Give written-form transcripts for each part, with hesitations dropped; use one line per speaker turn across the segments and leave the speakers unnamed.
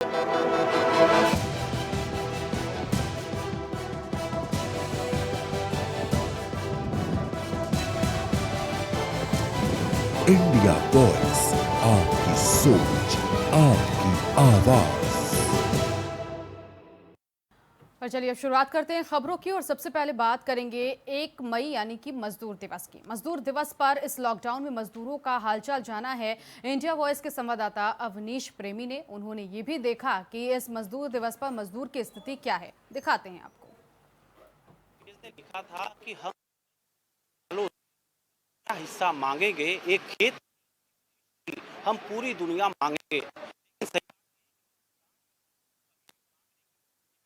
India voice, आपकी सोच, आपकी आवाज।
और चलिए अब शुरुआत करते हैं खबरों की और सबसे पहले बात करेंगे 1 मई यानी कि मजदूर दिवस की। मजदूर दिवस पर इस लॉकडाउन में मजदूरों का हालचाल जाना है इंडिया वॉइस के संवाददाता अवनीश प्रेमी ने। उन्होंने ये भी देखा कि इस मजदूर दिवस पर मजदूर की स्थिति क्या है, दिखाते हैं आपको।
इसने लिखा था कि हम हिस्सा मांगेंगे, एक खेत हम पूरी दुनिया मांगेंगे,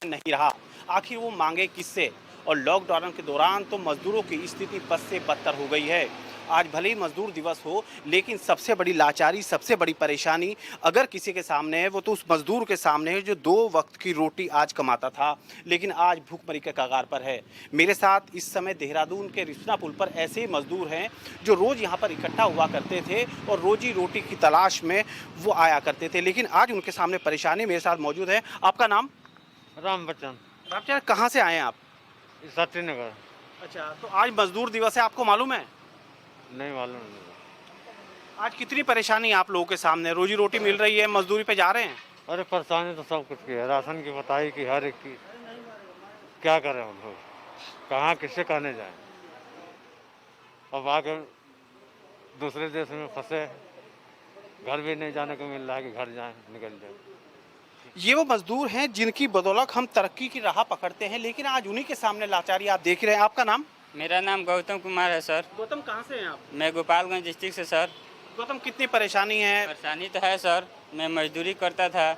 नहीं रहा। आखिर वो मांगे किससे? और लॉकडाउन के दौरान तो मजदूरों की स्थिति बद से बदतर हो गई है। आज भले ही मजदूर दिवस हो, लेकिन सबसे बड़ी लाचारी, सबसे बड़ी परेशानी अगर किसी के सामने है, वो तो उस मजदूर के सामने है जो 2 वक्त की रोटी आज कमाता था, लेकिन आज भूखमरी के कगार पर है। मेरे साथ इस समय देहरादून के रिस्पना पुल पर ऐसे ही मजदूर हैं जो रोज़ यहाँ पर इकट्ठा हुआ करते थे और रोजी रोटी की तलाश में वो आया करते थे, लेकिन आज उनके सामने परेशानी। मेरे साथ मौजूद है। आपका नाम?
राम बच्चन,
रामचंद्र, कहाँ से आए हैं आप?
शक्तिनगर।
अच्छा, तो आज मजदूर दिवस है, आपको मालूम है?
नहीं मालूम नहीं।
आज कितनी परेशानी आप लोगों के सामने? रोजी रोटी मिल रही है, मजदूरी पे जा रहे हैं?
अरे परेशानी तो सब कुछ की है, राशन की बताई कि हर एक की। क्या करें हम लोग, कहाँ किससे कहने जाएं। अब आके दूसरे देश में फंसे, घर भी नहीं जाने को मिल रहा है कि घर जाएं, निकल जाए।
ये वो मजदूर हैं जिनकी बदौलत हम तरक्की की राह पकड़ते हैं, लेकिन आज उन्हीं के सामने लाचारी आप देख रहे हैं। आपका नाम?
मेरा नाम गौतम कुमार है सर।
गौतम, कहाँ से हैं आप?
मैं गोपालगंज डिस्ट्रिक्ट से सर।
गौतम, कितनी परेशानी है?
परेशानी तो है सर, मैं मजदूरी करता था,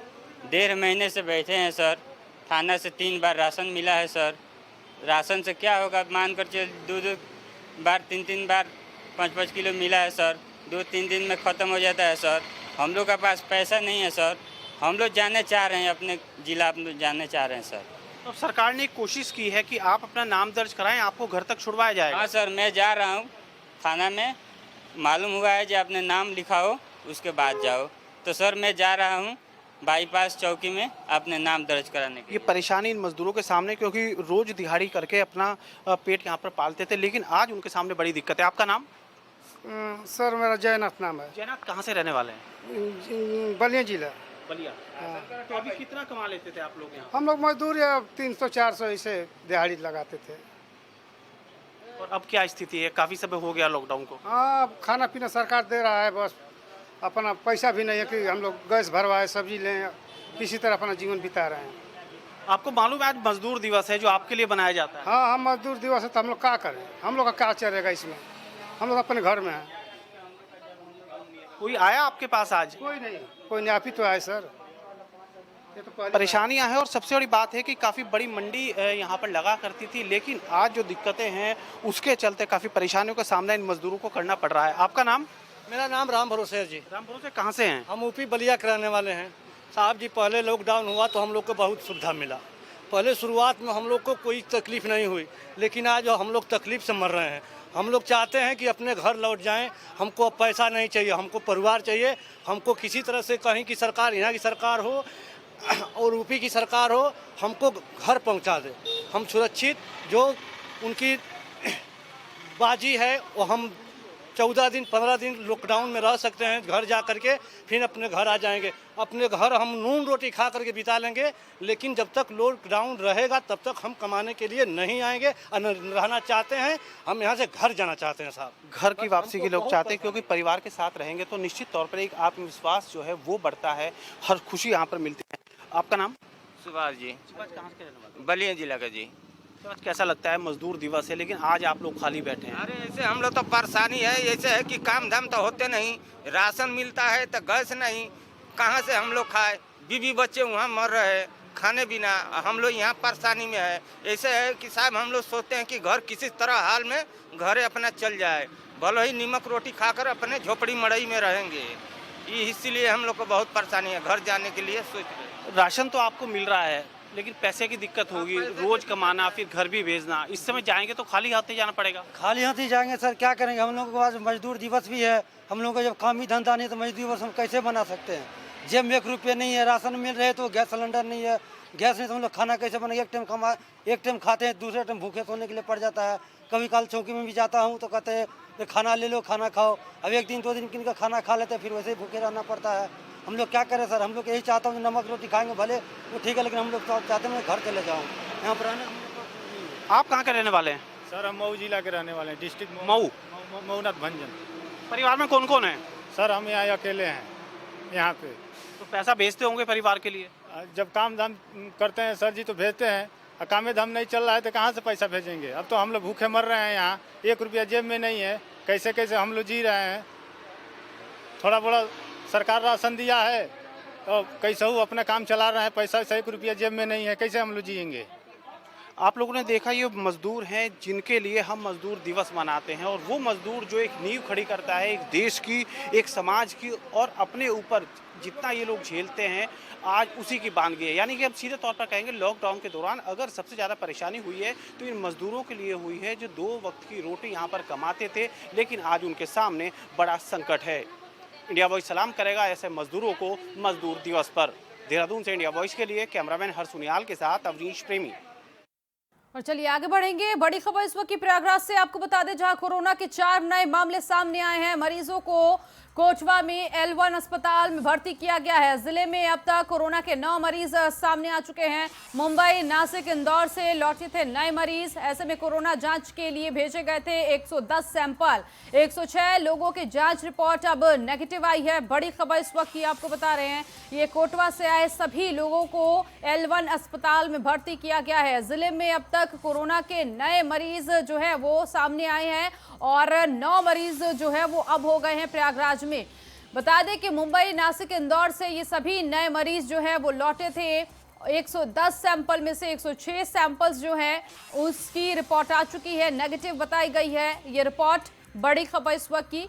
1.5 महीने से बैठे हैं सर। थाना से 3 बार राशन मिला है सर। राशन से क्या होगा, मान कर चल 2 बार 3 बार 5 किलो मिला है सर। 2-3 दिन में ख़त्म हो जाता है सर। हम लोग के पास पैसा नहीं है सर। हम लोग जाने चाह रहे हैं, अपने जिला जाने चाह रहे हैं सर।
तो सरकार ने कोशिश की है कि आप अपना नाम दर्ज कराएं, आपको घर तक छुड़वाया जाएगा।
हाँ सर, मैं जा रहा हूँ थाना में। मालूम हुआ है कि आपने नाम लिखाओ उसके बाद जाओ, तो सर मैं जा रहा हूँ बाईपास चौकी में अपने नाम दर्ज कराने के।
ये परेशानी इन मजदूरों के सामने, क्योंकि रोज दिहाड़ी करके अपना पेट यहाँ पर पालते थे, लेकिन आज उनके सामने बड़ी दिक्कत है। आपका नाम?
सर मेरा जयनाथ नाम है।
जयनाथ, कहाँ से रहने वाले हैं?
बलिया जिला।
बलिया। तो अभी कितना कमा लेते थे आप लोग यहाँ?
हम लोग मजदूर या 300-400 ऐसे दिहाड़ी लगाते थे।
और अब क्या स्थिति है? काफ़ी समय हो गया लॉकडाउन को।
हाँ, खाना पीना सरकार दे रहा है, बस अपना पैसा भी नहीं है कि हम लोग गैस भरवाए, सब्जी लें, किसी तरह अपना जीवन बिता रहे हैं।
आपको मालूम है आज मजदूर दिवस है जो आपके लिए बनाया जाता है?
हाँ, हम मजदूर दिवस है तो हम लोग क्या करें? हम लोग का क्या चलेगा इसमें? हम लोग अपने घर में हैं।
कोई आया आपके पास आज?
कोई नहीं, आप ही तो आए सर। ये तो
परेशानियां हैं और सबसे बड़ी बात है कि काफ़ी बड़ी मंडी यहाँ पर लगा करती थी, लेकिन आज जो दिक्कतें हैं उसके चलते काफ़ी परेशानियों का सामना इन मजदूरों को करना पड़ रहा है। आपका नाम?
मेरा नाम राम भरोसे है जी।
राम भरोसे, कहाँ से हैं?
हम यूपी बलिया के रहने वाले हैं साहब जी। पहले लॉकडाउन हुआ तो हम लोग को बहुत सुविधा मिला। पहले शुरुआत में हम लोग को कोई तकलीफ नहीं हुई, लेकिन आज हम लोग तकलीफ से मर रहे हैं। हम लोग चाहते हैं कि अपने घर लौट जाएं। हमको अब पैसा नहीं चाहिए, हमको परिवार चाहिए। हमको किसी तरह से कहीं की सरकार, यहाँ की सरकार हो और यूपी की सरकार हो, हमको घर पहुंचा दे। हम सुरक्षित जो उनकी बाजी है वो हम 14 दिन 15 दिन लॉकडाउन में रह सकते हैं, घर जा करके फिर अपने घर आ जाएंगे। अपने घर हम नून रोटी खा करके बिता लेंगे, लेकिन जब तक लॉकडाउन रहेगा तब तक हम कमाने के लिए नहीं आएंगे और रहना चाहते हैं। हम यहाँ से घर जाना चाहते हैं साहब।
घर की वापसी के लोग चाहते हैं, क्योंकि परिवार के साथ रहेंगे तो निश्चित तौर पर एक आत्मविश्वास जो है वो बढ़ता है, हर खुशी यहाँ पर मिलती है। आपका नाम?
सुभाष जी।
सुभाष, कहाँ से रहने वाले?
बलिया जिला का जी।
सुभाष, कैसा लगता है? मजदूर दिवस है लेकिन आज आप लोग खाली बैठे हैं।
अरे ऐसे हम लोग तो परेशानी है, ऐसे है कि काम धाम तो होते नहीं, राशन मिलता है तो गैस नहीं, कहाँ से हम लोग खाए? बीवी बच्चे वहाँ मर रहे हैं खाने बिना, हम लोग यहाँ परेशानी में है। ऐसे है कि साहब हम लोग सोचते हैं कि घर किसी तरह हाल में घरे अपना चल जाए, भले ही नीमक रोटी खाकर अपने झोपड़ी मड़ई में रहेंगे। इसीलिए हम लोग को बहुत परेशानी है, घर जाने के लिए सोच रहे।
राशन तो आपको मिल रहा है, लेकिन पैसे की दिक्कत होगी, रोज कमाना फिर घर भी भेजना। इस समय जाएंगे तो खाली हाथ ही जाना पड़ेगा।
खाली हाथ ही जाएंगे सर, क्या करेंगे? हम लोगों के पास मजदूर दिवस भी है, हम लोगों का जब काम ही धंधा नहीं तो मजदूर दिवस हम कैसे बना सकते हैं? जेब में 1 रुपये नहीं है, राशन मिल रहे तो गैस सिलेंडर नहीं है, गैस नहीं तो हम लोग खाना कैसे बनेगा? एक टाइम खाते हैं, दूसरे टाइम भूखे सोने के लिए पड़ जाता है। कभी काल चौकी में भी जाता हूँ तो कहते हैं कि खाना ले लो, खाना खाओ। अब 1 दिन 2 दिन किन का खाना खा लेते हैं, फिर वैसे ही भूखे रहना पड़ता है। हम लोग क्या करें सर? हम लोग यही चाहता हूँ कि नमक रोटी खाएंगे भले वो ठीक है, लेकिन हम लोग चाहते हैं मैं घर चले जाऊँ। यहाँ पर रहने
आप कहाँ के रहने वाले हैं?
सर हम मऊ जिला के रहने वाले हैं, डिस्ट्रिक्ट
मऊ।
मऊनाथ भंजन।
परिवार में कौन कौन है?
सर हम यहाँ अकेले हैं यहाँ पे।
तो पैसा भेजते होंगे परिवार के लिए?
जब काम धाम करते हैं सर जी तो भेजते हैं, और काम धाम नहीं चल रहा है तो कहाँ से पैसा भेजेंगे? अब तो हम लोग भूखे मर रहे हैं यहाँ, 1 रुपया जेब में नहीं है, कैसे कैसे हम लोग जी रहे हैं। थोड़ा बड़ा सरकार राशन दिया है तो कैसे वो अपना काम चला रहे हैं, पैसा 1 रुपया जेब में नहीं है, कैसे हम लोग जिएंगे?
आप लोगों ने देखा ये मजदूर हैं जिनके लिए हम मजदूर दिवस मनाते हैं, और वो मजदूर जो एक नींव खड़ी करता है एक देश की, एक समाज की, और अपने ऊपर जितना ये लोग झेलते हैं आज उसी की बानगी है। यानी कि हम सीधे तौर पर कहेंगे लॉकडाउन के दौरान अगर सबसे ज़्यादा परेशानी हुई है तो इन मजदूरों के लिए हुई है जो 2 वक्त की रोटी यहाँ पर कमाते थे, लेकिन आज उनके सामने बड़ा संकट है। इंडिया वॉइस सलाम करेगा ऐसे मजदूरों को मजदूर दिवस पर। देहरादून से इंडिया वॉइस के लिए कैमरामैन हर्ष उनियाल के साथ अवनीश प्रेमी।
और चलिए आगे बढ़ेंगे। बड़ी खबर इस वक्त की प्रयागराज से आपको बता दें, जहां कोरोना के 4 नए मामले सामने आए हैं। मरीजों को कोचवा में L1 अस्पताल में भर्ती किया गया है। जिले में अब तक कोरोना के 9 मरीज सामने आ चुके हैं। मुंबई, नासिक, इंदौर से लौटे थे नए मरीज। ऐसे में कोरोना जांच के लिए भेजे गए थे 110 सैंपल। 106 लोगों की जांच रिपोर्ट अब नेगेटिव आई है। बड़ी खबर इस वक्त की आपको बता रहे हैं, ये कोटवा से आए सभी लोगों को L1 अस्पताल में भर्ती किया गया है। जिले में अब तक कोरोना के नए मरीज जो है वो सामने आए हैं, और 9 मरीज जो है वो अब हो गए हैं प्रयागराज में। बता दें कि मुंबई, नासिक, इंदौर से ये सभी नए मरीज जो है वो लौटे थे। 110 सैंपल में से 106 सैंपल्स जो है उसकी रिपोर्ट आ चुकी है, नेगेटिव बताई गई है। ये रिपोर्ट बड़ी खबर इस वक्त की,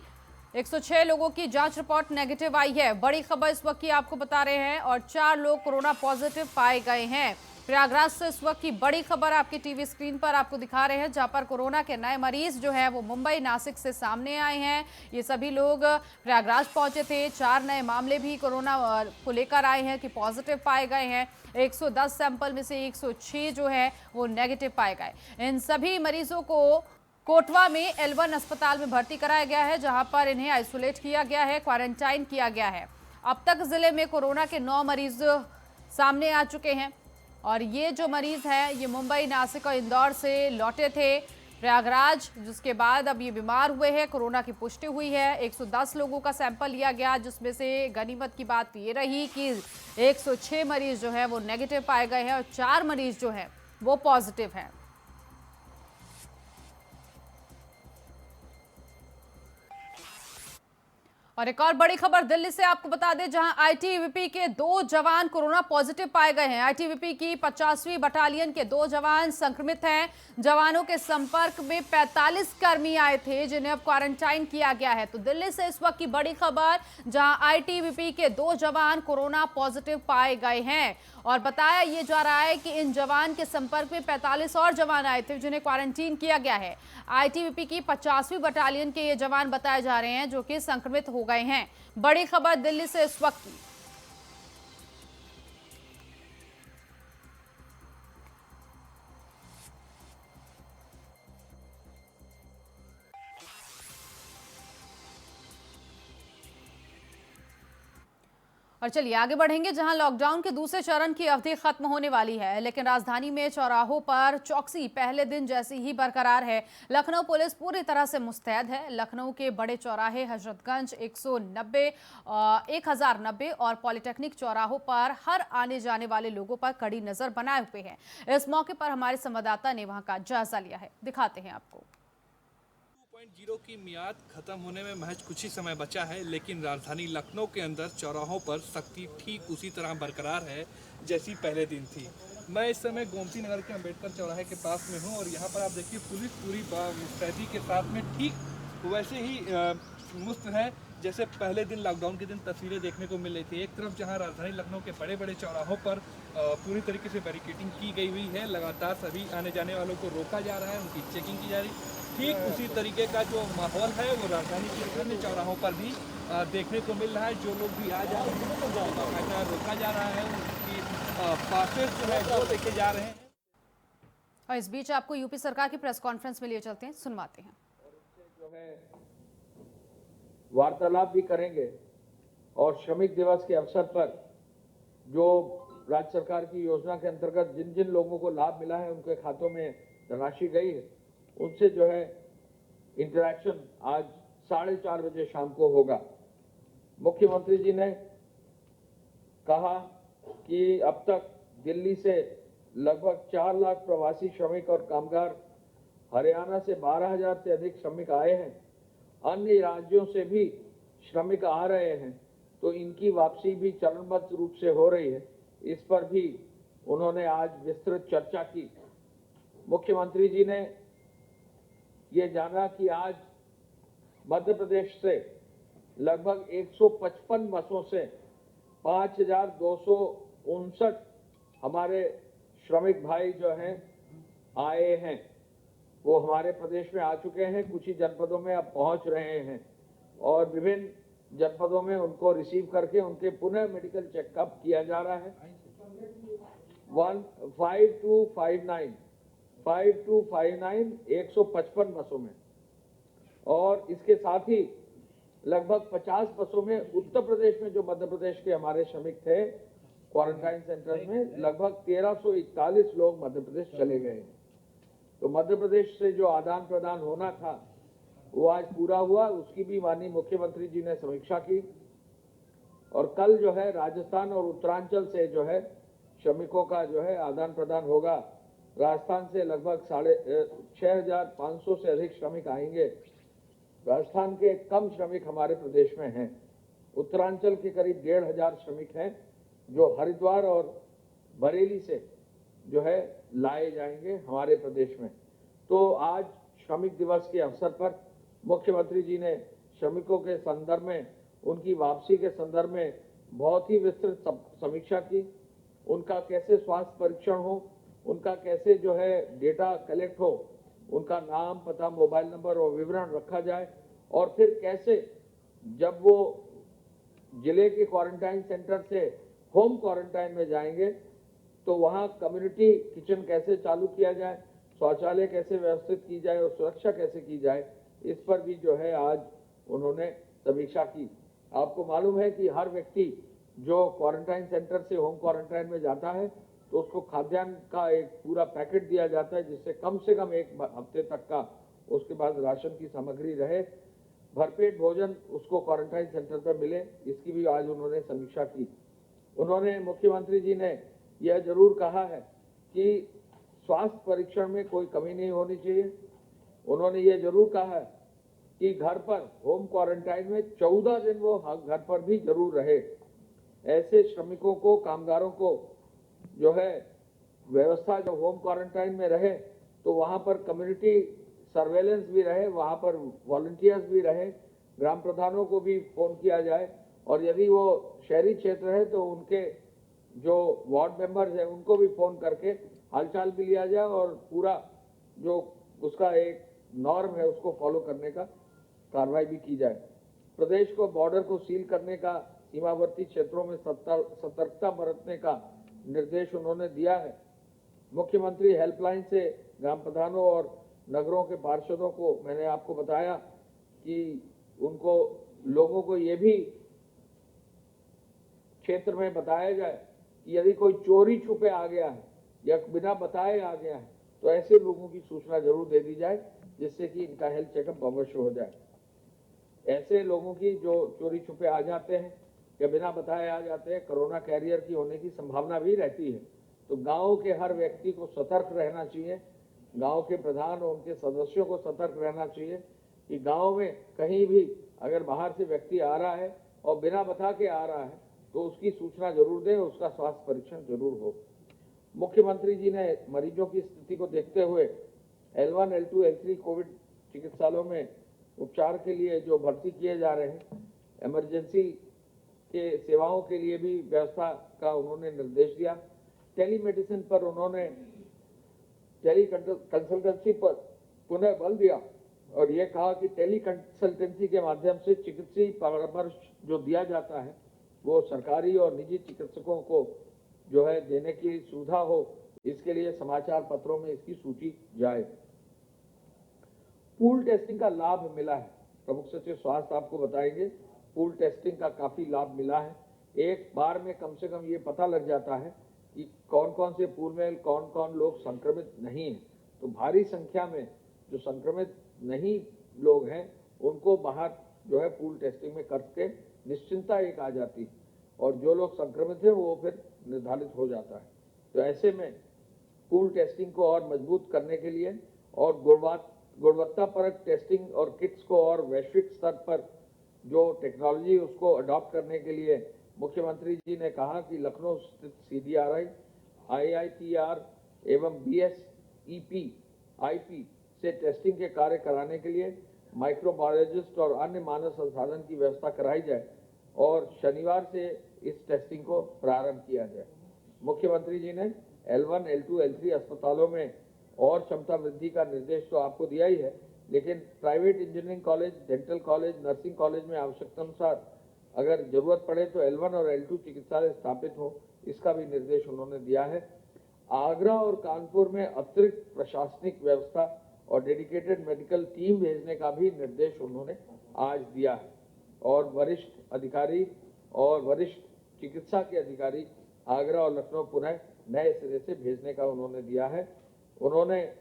106 लोगों की जांच रिपोर्ट नेगेटिव आई है। बड़ी खबर इस वक्त की आपको बता रहे हैं, और 4 लोग कोरोना पॉजिटिव पाए गए हैं। प्रयागराज से इस वक्त की बड़ी खबर आपकी टीवी स्क्रीन पर आपको दिखा रहे हैं, जहां पर कोरोना के नए मरीज जो है वो मुंबई, नासिक से सामने आए हैं। ये सभी लोग प्रयागराज पहुंचे थे। 4 नए मामले भी कोरोना को लेकर आए हैं कि पॉजिटिव पाए गए हैं। 110 सैंपल में से 106 जो है वो नेगेटिव पाए गए। इन सभी मरीजों को कोटवा में L1 अस्पताल में भर्ती कराया गया है, जहां पर इन्हें आइसोलेट किया गया है, क्वारंटाइन किया गया है। अब तक जिले में कोरोना के 9 मरीज सामने आ चुके हैं, और ये जो मरीज हैं ये मुंबई, नासिक और इंदौर से लौटे थे प्रयागराज, जिसके बाद अब ये बीमार हुए हैं। कोरोना की पुष्टि हुई है। 110 लोगों का सैंपल लिया गया, जिसमें से गनीमत की बात ये रही कि 106 मरीज जो है वो नेगेटिव पाए गए हैं, और 4 मरीज जो है वो पॉजिटिव हैं। और एक और बड़ी खबर दिल्ली से आपको बता दें, जहां आईटीबीपी के 2 जवान कोरोना पॉजिटिव पाए गए हैं। आईटीबीपी की 50वीं बटालियन के 2 जवान संक्रमित हैं। जवानों के संपर्क में 45 कर्मी आए थे, जिन्हें अब क्वारंटाइन किया गया है। तो दिल्ली से इस वक्त की बड़ी खबर, जहां आईटीबीपी के 2 जवान कोरोना पॉजिटिव पाए गए हैं, और बताया ये जा रहा है कि इन जवान के संपर्क में 45 और जवान आए थे, जिन्हें क्वारंटीन किया गया है। आईटीबीपी की 50वीं बटालियन के ये जवान बताए जा रहे हैं जो कि संक्रमित हो गए हैं। बड़ी खबर दिल्ली से इस वक्त की। और चलिए आगे बढ़ेंगे, जहां लॉकडाउन के दूसरे चरण की अवधि खत्म होने वाली है, लेकिन राजधानी में चौराहों पर चौकसी पहले दिन जैसी ही बरकरार है। लखनऊ पुलिस पूरी तरह से मुस्तैद है। लखनऊ के बड़े चौराहे, हजरतगंज 1090 और पॉलिटेक्निक चौराहों पर हर आने जाने वाले लोगों पर कड़ी नजर बनाए हुए हैं। इस मौके पर हमारे संवाददाता ने वहां का जायजा लिया है, दिखाते हैं आपको।
2.0 की मियाद खत्म होने में महज कुछ ही समय बचा है, लेकिन राजधानी लखनऊ के अंदर चौराहों पर सख्ती ठीक उसी तरह बरकरार है जैसी पहले दिन थी। मैं इस समय गोमती नगर के अंबेडकर चौराहे के पास में हूं, और यहां पर आप देखिए पुलिस पूरी मुस्तैदी के साथ में ठीक वैसे ही मुस्त है जैसे पहले दिन लॉकडाउन के दिन तस्वीरें देखने को मिल रही थी। एक तरफ जहां राजधानी लखनऊ के बड़े बड़े चौराहों पर पूरी तरीके से बैरिकेडिंग की गई हुई है, लगातार सभी आने जाने वालों को रोका जा रहा है, उनकी चेकिंग की जा रही है। ठीक उसी तरीके का जो माहौल है वो राजधानी के अन्य चौराहों पर भी देखने को मिल रहा है। जो लोग भी आ जा रहे हैं तो बाकायदा रोका जा रहा है, उनकी पासेस जो है वो लेके जा रहे हैं।
और इस बीच आपको यूपी सरकार की प्रेस कॉन्फ्रेंस में लिए चलते हैं, सुनवाते हैं।
जो है वार्तालाप भी करेंगे और श्रमिक दिवस के अवसर पर जो राज्य सरकार की योजना के अंतर्गत जिन जिन लोगों को लाभ मिला है उनके खातों में धनराशि गई है, उनसे जो है इंटरेक्शन आज 4:30 बजे शाम को होगा। मुख्यमंत्री जी ने कहा कि अब तक दिल्ली से लगभग 4 लाख प्रवासी श्रमिक और कामगार, हरियाणा से 12,000 से अधिक श्रमिक आए हैं, अन्य राज्यों से भी श्रमिक आ रहे हैं, तो इनकी वापसी भी चरणबद्ध रूप से हो रही है। इस पर भी उन्होंने आज विस्तृत चर्चा की। मुख्यमंत्री जी ने ये जाना कि आज मध्य प्रदेश से लगभग 155 बसों से 5,259 हमारे श्रमिक भाई जो हैं आए हैं, वो हमारे प्रदेश में आ चुके हैं। कुछ ही जनपदों में अब पहुंच रहे हैं और विभिन्न जनपदों में उनको रिसीव करके उनके पुनः मेडिकल चेकअप किया जा रहा है। 5259 155 बसों में, और इसके साथ ही लगभग 50 बसों में उत्तर प्रदेश में जो मध्य प्रदेश के हमारे श्रमिक थे क्वारंटाइन सेंटर्स में, लगभग 1341 लोग मध्य प्रदेश चले गए। तो मध्य प्रदेश से जो आदान प्रदान होना था वो आज पूरा हुआ। उसकी भी माननीय मुख्यमंत्री जी ने समीक्षा की और कल जो है राजस्थान और उत्तरांचल से जो है श्रमिकों का जो है आदान प्रदान होगा। राजस्थान से लगभग 6,500 से अधिक श्रमिक आएंगे। राजस्थान के कम श्रमिक हमारे प्रदेश में हैं। उत्तरांचल के करीब 1,500 श्रमिक हैं जो हरिद्वार और बरेली से जो है लाए जाएंगे हमारे प्रदेश में। तो आज श्रमिक दिवस के अवसर पर मुख्यमंत्री जी ने श्रमिकों के संदर्भ में, उनकी वापसी के संदर्भ में बहुत ही विस्तृत समीक्षा की। उनका कैसे स्वास्थ्य परीक्षण हो, उनका कैसे जो है डेटा कलेक्ट हो, उनका नाम, पता, मोबाइल नंबर और विवरण रखा जाए, और फिर कैसे जब वो जिले के क्वारंटाइन सेंटर से होम क्वारंटाइन में जाएंगे तो वहाँ कम्युनिटी किचन कैसे चालू किया जाए, शौचालय कैसे व्यवस्थित की जाए और सुरक्षा कैसे की जाए, इस पर भी जो है आज उन्होंने समीक्षा की। आपको मालूम है कि हर व्यक्ति जो क्वारंटाइन सेंटर से होम क्वारंटाइन में जाता है तो उसको खाद्यान्न का एक पूरा पैकेट दिया जाता है, जिससे कम से कम 1 हफ्ते तक का उसके बाद राशन की सामग्री रहे, भरपेट भोजन उसको क्वारंटाइन सेंटर पर मिले। इसकी भी आज उन्होंने समीक्षा की। उन्होंने, मुख्यमंत्री जी ने यह जरूर कहा है कि स्वास्थ्य परीक्षण में कोई कमी नहीं होनी चाहिए। उन्होंने ये जरूर कहा है कि घर पर होम क्वारंटाइन में 14 दिन वो घर पर भी जरूर रहे। ऐसे श्रमिकों को, कामगारों को जो है व्यवस्था, जब होम क्वारंटाइन में रहे तो वहाँ पर कम्युनिटी सर्वेलेंस भी रहे, वहाँ पर वॉलंटियर्स भी रहे, ग्राम प्रधानों को भी फोन किया जाए, और यदि वो शहरी क्षेत्र है तो उनके जो वार्ड मेंबर्स हैं उनको भी फोन करके हालचाल भी लिया जाए और पूरा जो उसका एक नॉर्म है उसको फॉलो करने का कार्रवाई भी की जाए। प्रदेश को बॉर्डर को सील करने का, सीमावर्ती क्षेत्रों में सतर्कता बरतने का निर्देश उन्होंने दिया है। मुख्यमंत्री हेल्पलाइन से ग्राम प्रधानों और नगरों के पार्षदों को मैंने आपको बताया कि उनको, लोगों को ये भी क्षेत्र में बताया जाए कि यदि कोई चोरी छुपे आ गया है या बिना बताए आ गया है तो ऐसे लोगों की सूचना जरूर दे दी जाए, जिससे कि इनका हेल्थ चेकअप अवश्य हो जाए। ऐसे लोगों की जो चोरी छुपे आ जाते हैं या बिना बताए आ जाते हैं, कोरोना कैरियर की होने की संभावना भी रहती है। तो गांव के हर व्यक्ति को सतर्क रहना चाहिए, गांव के प्रधान और उनके सदस्यों को सतर्क रहना चाहिए कि गांव में कहीं भी अगर बाहर से व्यक्ति आ रहा है और बिना बता के आ रहा है तो उसकी सूचना जरूर दें, उसका स्वास्थ्य परीक्षण जरूर हो। मुख्यमंत्री जी ने मरीजों की स्थिति को देखते हुए L1, L2, L3 कोविड चिकित्सालयों में उपचार के लिए जो भर्ती किए जा रहे हैं, इमरजेंसी के सेवाओं के लिए भी व्यवस्था का उन्होंने निर्देश दिया। टेलीमेडिसिन पर उन्होंने, टेली कंसल्टेंसी पर पुनः बल दिया और ये कहा कि टेली कंसल्टेंसी के माध्यम से चिकित्सीय परामर्श जो दिया जाता है वो सरकारी और निजी चिकित्सकों को जो है देने की सुविधा हो, इसके लिए समाचार पत्रों में इसकी सूची जाए। पूल टेस्टिंग का लाभ मिला है, प्रमुख सचिव स्वास्थ्य आपको बताएंगे। पूल टेस्टिंग का काफी लाभ मिला है। एक बार में कम से कम ये पता लग जाता है कि कौन कौन से पूल में कौन कौन लोग संक्रमित नहीं हैं। तो भारी संख्या में जो संक्रमित नहीं लोग हैं उनको बाहर जो है पूल टेस्टिंग में करके निश्चिंतता एक आ जाती है, और जो लोग संक्रमित हैं वो फिर निर्धारित हो जाता है। तो ऐसे में पूल टेस्टिंग को और मजबूत करने के लिए और गुणवत्तापरक टेस्टिंग और किट्स को और वैश्विक स्तर पर जो टेक्नोलॉजी उसको अडॉप्ट करने के लिए मुख्यमंत्री जी ने कहा कि लखनऊ स्थित CDRI, IITR एवं BSEP IP से टेस्टिंग के कार्य कराने के लिए माइक्रोबायोलॉजिस्ट और अन्य मानव संसाधन की व्यवस्था कराई जाए और शनिवार से इस टेस्टिंग को प्रारंभ किया जाए। मुख्यमंत्री जी ने L1, L2, L3 अस्पतालों में और क्षमता वृद्धि का निर्देश तो आपको दिया ही है, लेकिन private engineering college, dental college, nursing college में आवश्यकता अनुसार अगर जरूरत पड़े तो L1 और L2 चिकित्सालय स्थापित हो, इसका भी निर्देश उन्होंने दिया है। आगरा और कानपुर में अतिरिक्त प्रशासनिक व्यवस्था और डेडिकेटेड मेडिकल टीम भेजने का भी निर्देश उन्होंने आज दिया है, और वरिष्ठ अधिकारी और वरिष्ठ चिकित्सा के अधिकारी आगरा और लखनऊ पुनः नए सिरे से भेजने का उन्होंने दिया है। उन्होंने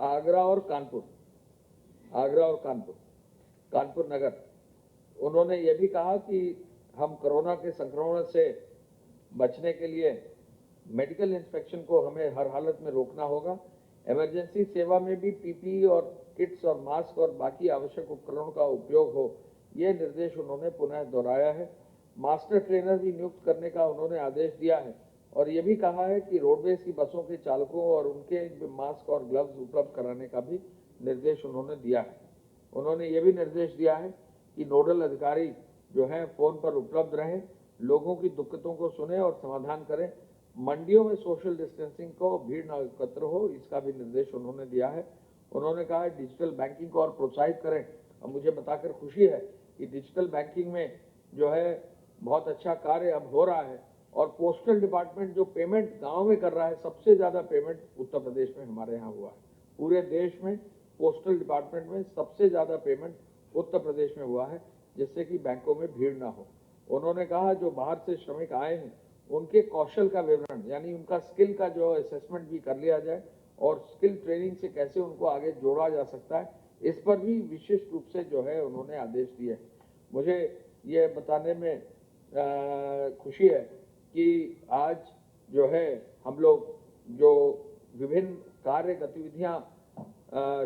आगरा और कानपुर नगर, उन्होंने ये भी कहा कि हम कोरोना के संक्रमण से बचने के लिए मेडिकल इंस्पेक्शन को हमें हर हालत में रोकना होगा। इमरजेंसी सेवा में भी PPE और किट्स और मास्क और बाकी आवश्यक उपकरणों का उपयोग हो, ये निर्देश उन्होंने पुनः दोहराया है। मास्टर ट्रेनर भी नियुक्त करने का उन्होंने आदेश दिया है, और ये भी कहा है कि रोडवेज की बसों के चालकों और उनके मास्क और ग्लव्स उपलब्ध कराने का भी निर्देश उन्होंने दिया है। उन्होंने ये भी निर्देश दिया है कि नोडल अधिकारी जो है फोन पर उपलब्ध रहें, लोगों की दिक्कतों को सुने और समाधान करें। मंडियों में सोशल डिस्टेंसिंग को भीड़ न एकत्र हो, इसका भी निर्देश उन्होंने दिया है। उन्होंने कहा है डिजिटल बैंकिंग को और प्रोत्साहित करें। अब मुझे बताकर खुशी है कि डिजिटल बैंकिंग में जो है बहुत अच्छा कार्य अब हो रहा है, और पोस्टल डिपार्टमेंट जो पेमेंट गांव में कर रहा है, सबसे ज़्यादा पेमेंट उत्तर प्रदेश में हमारे यहाँ हुआ है। पूरे देश में पोस्टल डिपार्टमेंट में सबसे ज़्यादा पेमेंट उत्तर प्रदेश में हुआ है, जिससे कि बैंकों में भीड़ ना हो। उन्होंने कहा जो बाहर से श्रमिक आए हैं उनके कौशल का विवरण यानी उनका स्किल का जो असेसमेंट भी कर लिया जाए, और स्किल ट्रेनिंग से कैसे उनको आगे जोड़ा जा सकता है, इस पर भी विशिष्ट रूप से जो है उन्होंने आदेश दिए। मुझे ये बताने में खुशी है कि आज जो है हम लोग जो विभिन्न कार्य गतिविधियां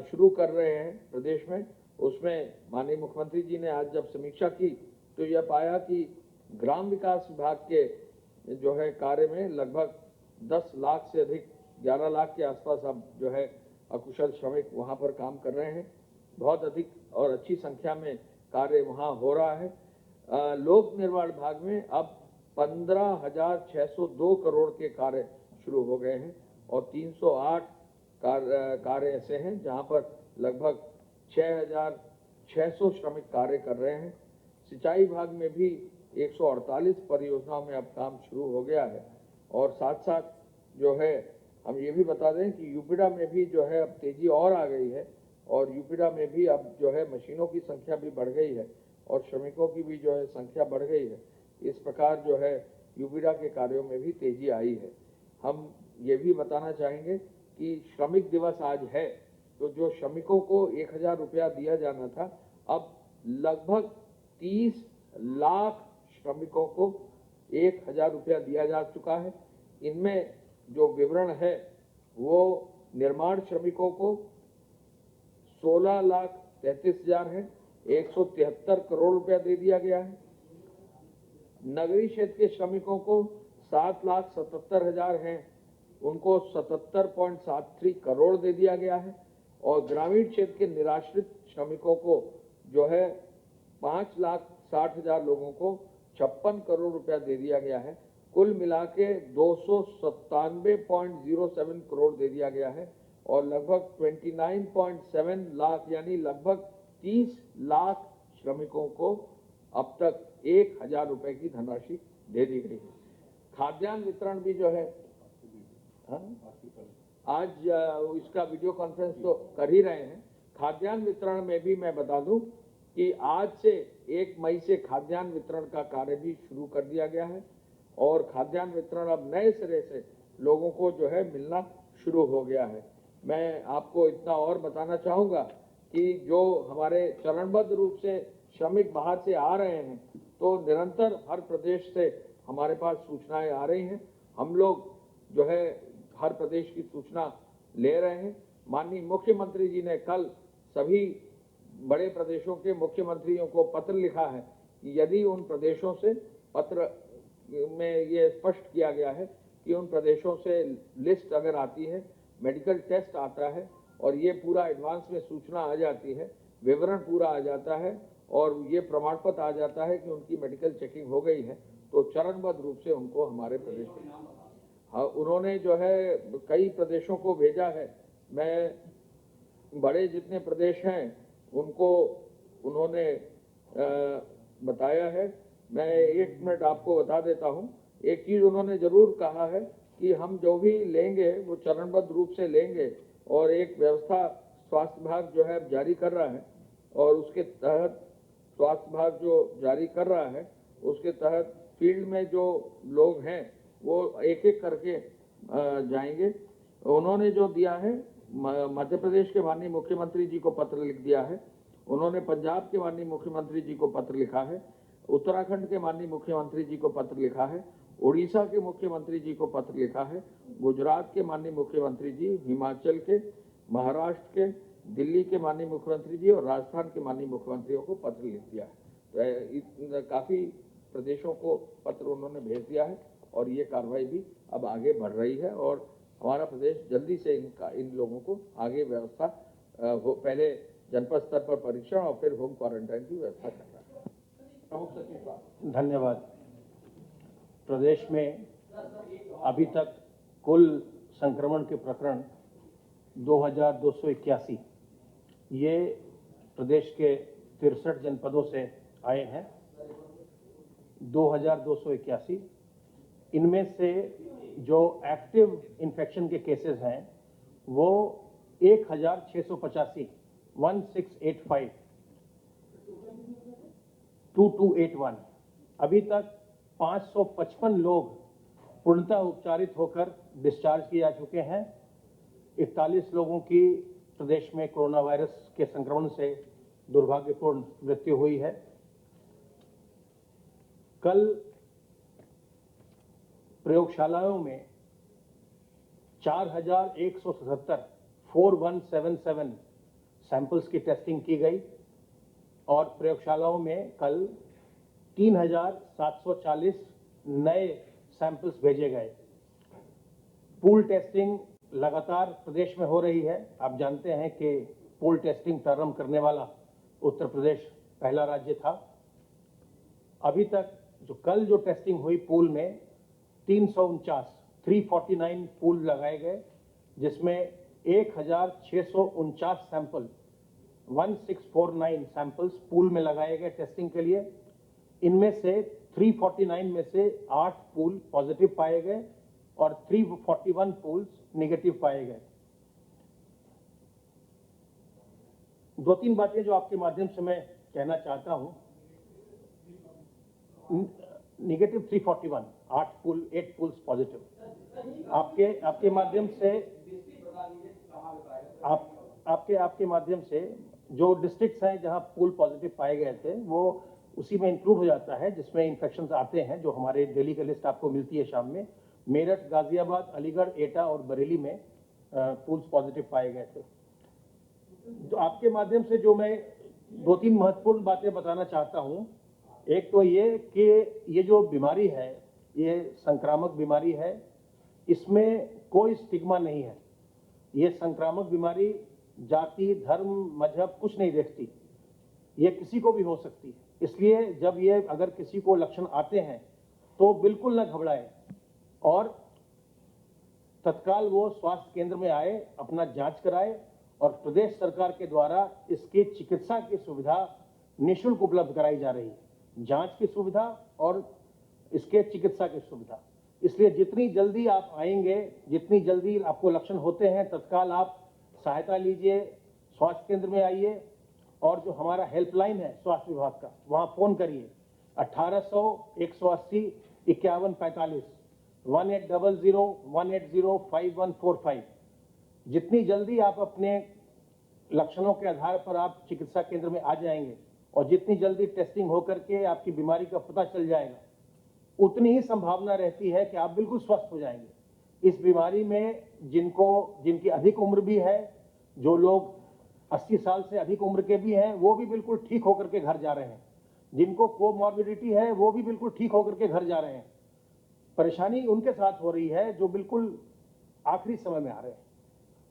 शुरू कर रहे हैं प्रदेश में, उसमें माननीय मुख्यमंत्री जी ने आज जब समीक्षा की तो यह पाया कि ग्राम विकास विभाग के जो है कार्य में लगभग 10 लाख से अधिक 11 लाख के आसपास अब जो है अकुशल श्रमिक वहां पर काम कर रहे हैं। बहुत अधिक और अच्छी संख्या में कार्य वहां हो रहा है। लोक निर्माण विभाग में अब 15,602 करोड़ के कार्य शुरू हो गए हैं, और 308 कार्य ऐसे हैं जहां पर लगभग 6,600 श्रमिक कार्य कर रहे हैं। सिंचाई विभाग में भी 148 परियोजनाओं में अब काम शुरू हो गया है, और साथ साथ जो है हम ये भी बता दें कि यूपीडा में भी जो है अब तेजी और आ गई है, और यूपीडा में भी अब जो है मशीनों की संख्या भी बढ़ गई है और श्रमिकों की भी जो है संख्या बढ़ गई है। इस प्रकार जो है यूपीडा के कार्यों में भी तेजी आई है। हम ये भी बताना चाहेंगे कि श्रमिक दिवस आज है, तो जो श्रमिकों को 1,000 रुपया दिया जाना था, अब लगभग 30 लाख श्रमिकों को 1,000 रुपया दिया जा चुका है। इनमें जो विवरण है वो निर्माण श्रमिकों को 16,33,000 है, 173 करोड़ रुपया दे दिया गया है। नगरीय क्षेत्र के श्रमिकों को 7,77,000 हैं, उनको 77.73 करोड़ दे दिया गया है, और ग्रामीण क्षेत्र के निराश्रित श्रमिकों को जो है 5,60,000 लोगों को 56 करोड़ रुपया दे दिया गया है। कुल मिला के 297.07 करोड़ दे दिया गया है, और लगभग 29.7 लाख यानी लगभग 30 लाख श्रमिकों को अब तक 1,000 रुपए की धनराशि दे दी गई है। खाद्यान्न वितरण भी जो है आज इसका वीडियो कॉन्फ्रेंस तो कर ही रहे हैं। खाद्यान्न वितरण में भी मैं बता दूं कि आज से 1 मई से खाद्यान्न वितरण का कार्य भी शुरू कर दिया गया है और खाद्यान्न वितरण अब नए सिरे से लोगों को जो है मिलना शुरू हो गया है। मैं आपको इतना और बताना चाहूँगा कि जो हमारे चरणबद्ध रूप से श्रमिक बाहर से आ रहे हैं तो निरंतर हर प्रदेश से हमारे पास सूचनाएं आ रही हैं। हम लोग जो है हर प्रदेश की सूचना ले रहे हैं। माननीय मुख्यमंत्री जी ने कल सभी बड़े प्रदेशों के मुख्यमंत्रियों को पत्र लिखा है कि यदि उन प्रदेशों से पत्र में ये स्पष्ट किया गया है कि उन प्रदेशों से लिस्ट अगर आती है, मेडिकल टेस्ट आता है और ये पूरा एडवांस में सूचना आ जाती है, विवरण पूरा आ जाता है और ये प्रमाण पत्र आ जाता है कि उनकी मेडिकल चेकिंग हो गई है, तो चरणबद्ध रूप से उनको हमारे प्रदेश में उन्होंने जो है कई प्रदेशों को भेजा है। मैं बड़े जितने प्रदेश हैं उनको उन्होंने बताया है। मैं 1 मिनट आपको बता देता हूं। एक चीज उन्होंने जरूर कहा है कि हम जो भी लेंगे वो चरणबद्ध रूप से लेंगे और एक व्यवस्था स्वास्थ्य विभाग जो है जारी कर रहा है और उसके तहत स्वास्थ्य विभाग जो जारी कर रहा है उसके तहत फील्ड में जो लोग हैं वो एक एक करके जाएंगे। उन्होंने जो दिया है, मध्य प्रदेश के माननीय मुख्यमंत्री जी को पत्र लिख दिया है, उन्होंने पंजाब के माननीय मुख्यमंत्री जी को पत्र लिखा है, उत्तराखंड के माननीय मुख्यमंत्री जी को पत्र लिखा है, उड़ीसा के मुख्यमंत्री जी को पत्र लिखा है, गुजरात के माननीय मुख्यमंत्री जी, हिमाचल के, महाराष्ट्र के, दिल्ली के माननीय मुख्यमंत्री जी और राजस्थान के माननीय मुख्यमंत्रियों को पत्र लिख दिया है। तो काफी प्रदेशों को पत्र उन्होंने भेज दिया है और ये कार्रवाई भी अब आगे बढ़ रही है और हमारा प्रदेश जल्दी से इन लोगों को आगे व्यवस्था पहले जनपद स्तर पर परीक्षण और फिर होम क्वारंटाइन की व्यवस्था कर रहा है। प्रमुख सचिव।
धन्यवाद। प्रदेश में अभी तक कुल संक्रमण के प्रकरण 2281 ये प्रदेश के 63 जनपदों से आए हैं। 2281 इनमें से जो एक्टिव इन्फेक्शन के केसेस हैं वो 1685 1685 2281। अभी तक 555 लोग पूर्णतः उपचारित होकर डिस्चार्ज किए जा चुके हैं। 41 लोगों की प्रदेश में कोरोना वायरस के संक्रमण से दुर्भाग्यपूर्ण मृत्यु हुई है। कल प्रयोगशालाओं में 4177 सैंपल्स की टेस्टिंग की गई और प्रयोगशालाओं में कल 3740 नए सैंपल्स भेजे गए। पूल टेस्टिंग लगातार प्रदेश में हो रही है। आप जानते हैं कि पूल टेस्टिंग प्रारंभ करने वाला उत्तर प्रदेश पहला राज्य था। अभी तक कल जो टेस्टिंग हुई पूल में 349 पूल लगाए गए, जिसमें 1649 सैंपल 1649 सैंपल्स पूल में लगाए गए टेस्टिंग के लिए। इनमें से 349 में से 8 पूल पॉजिटिव पाए गए और 341 पूल्स नेगेटिव पाए गए। 2-3 बातें जो आपके माध्यम से मैं कहना चाहता हूं। Negative 341, 8 pools positive. आपके माध्यम से आपके माध्यम से जो डिस्ट्रिक्ट्स हैं जहां पूल पॉजिटिव पाए गए थे वो उसी में इंक्लूड हो जाता है जिसमें इन्फेक्शंस आते हैं, जो हमारे दिल्ली की लिस्ट आपको मिलती है शाम में। मेरठ, गाजियाबाद, अलीगढ़, एटा और बरेली में पूल्स पॉजिटिव पाए गए थे। तो आपके माध्यम से जो मैं 2-3 महत्वपूर्ण बातें बताना चाहता हूं। एक तो ये कि ये जो बीमारी है, ये संक्रामक बीमारी है, इसमें कोई स्टिग्मा नहीं है। ये संक्रामक बीमारी जाति, धर्म, मजहब कुछ नहीं देखती, ये किसी को भी हो सकती है। इसलिए जब ये अगर किसी को लक्षण आते हैं तो बिल्कुल न घबराएं और तत्काल वो स्वास्थ्य केंद्र में आए, अपना जांच कराए और प्रदेश सरकार के द्वारा इसकी चिकित्सा की सुविधा निःशुल्क उपलब्ध कराई जा रही है। जांच की सुविधा और इसके चिकित्सा की सुविधा। इसलिए जितनी जल्दी आप आएंगे, जितनी जल्दी आपको लक्षण होते हैं, तत्काल आप सहायता लीजिए, स्वास्थ्य केंद्र में आइए और जो हमारा हेल्पलाइन है स्वास्थ्य विभाग का, वहाँ फोन करिए 1800 180 5145 1800 180 5145। जितनी जल्दी आप अपने लक्षणों के आधार पर आप चिकित्सा केंद्र में आ जाएंगे और जितनी जल्दी टेस्टिंग होकर के आपकी बीमारी का पता चल जाएगा, उतनी ही संभावना रहती है कि आप बिल्कुल स्वस्थ हो जाएंगे। इस बीमारी में जिनकी अधिक उम्र भी है, जो लोग 80 साल से अधिक उम्र के भी हैं, वो भी बिल्कुल ठीक होकर के घर जा रहे हैं। जिनको कोमॉर्बिडिटी है, वो भी बिल्कुल ठीक होकर के घर जा रहे हैं। परेशानी उनके साथ हो रही है जो बिल्कुल आखिरी समय में आ रहे हैं,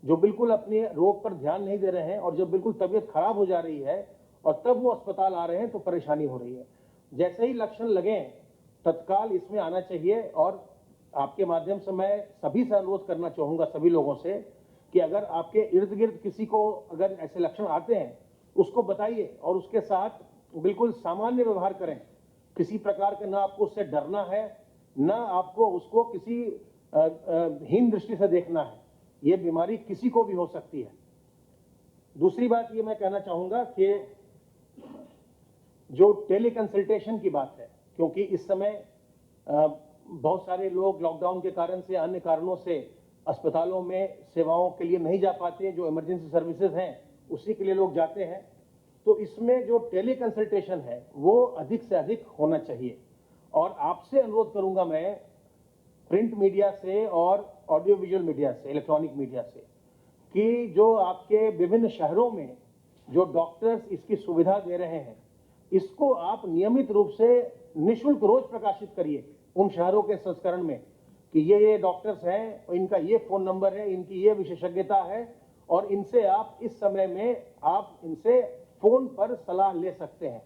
जो बिल्कुल अपने रोग पर ध्यान नहीं दे रहे हैं और जब बिल्कुल तबीयत खराब हो जा रही है और तब वो अस्पताल आ रहे हैं तो परेशानी हो रही है। जैसे ही लक्षण लगे तत्काल इसमें आना चाहिए। और आपके माध्यम से मैं सभी से अनुरोध करना चाहूँगा, सभी लोगों से, कि अगर आपके इर्द गिर्द किसी को अगर ऐसे लक्षण आते हैं, उसको बताइए और उसके साथ बिल्कुल सामान्य व्यवहार करें। किसी प्रकार का ना आपको उससे डरना है, ना आपको उसको किसी हीन दृष्टि से देखना है। ये बीमारी किसी को भी हो सकती है। दूसरी बात ये मैं कहना चाहूँगा कि जो टेली कंसल्टेशन की बात है, क्योंकि इस समय बहुत सारे लोग लॉकडाउन के कारण से, अन्य कारणों से अस्पतालों में सेवाओं के लिए नहीं जा पाते, जो इमरजेंसी सर्विसेज हैं उसी के लिए लोग जाते हैं। तो इसमें जो टेली कंसल्टेशन है वो अधिक से अधिक होना चाहिए। और आपसे अनुरोध करूंगा मैं, प्रिंट मीडिया से और ऑडियो विजुअल मीडिया से, इलेक्ट्रॉनिक मीडिया से, कि जो आपके विभिन्न शहरों में जो डॉक्टर्स इसकी सुविधा दे रहे हैं, इसको आप नियमित रूप से निःशुल्क रोज प्रकाशित करिए उन शहरों के संस्करण में कि ये डॉक्टर्स हैं, इनका ये फोन नंबर है, इनकी ये विशेषज्ञता है और इनसे आप इस समय में आप इनसे फोन पर सलाह ले सकते हैं।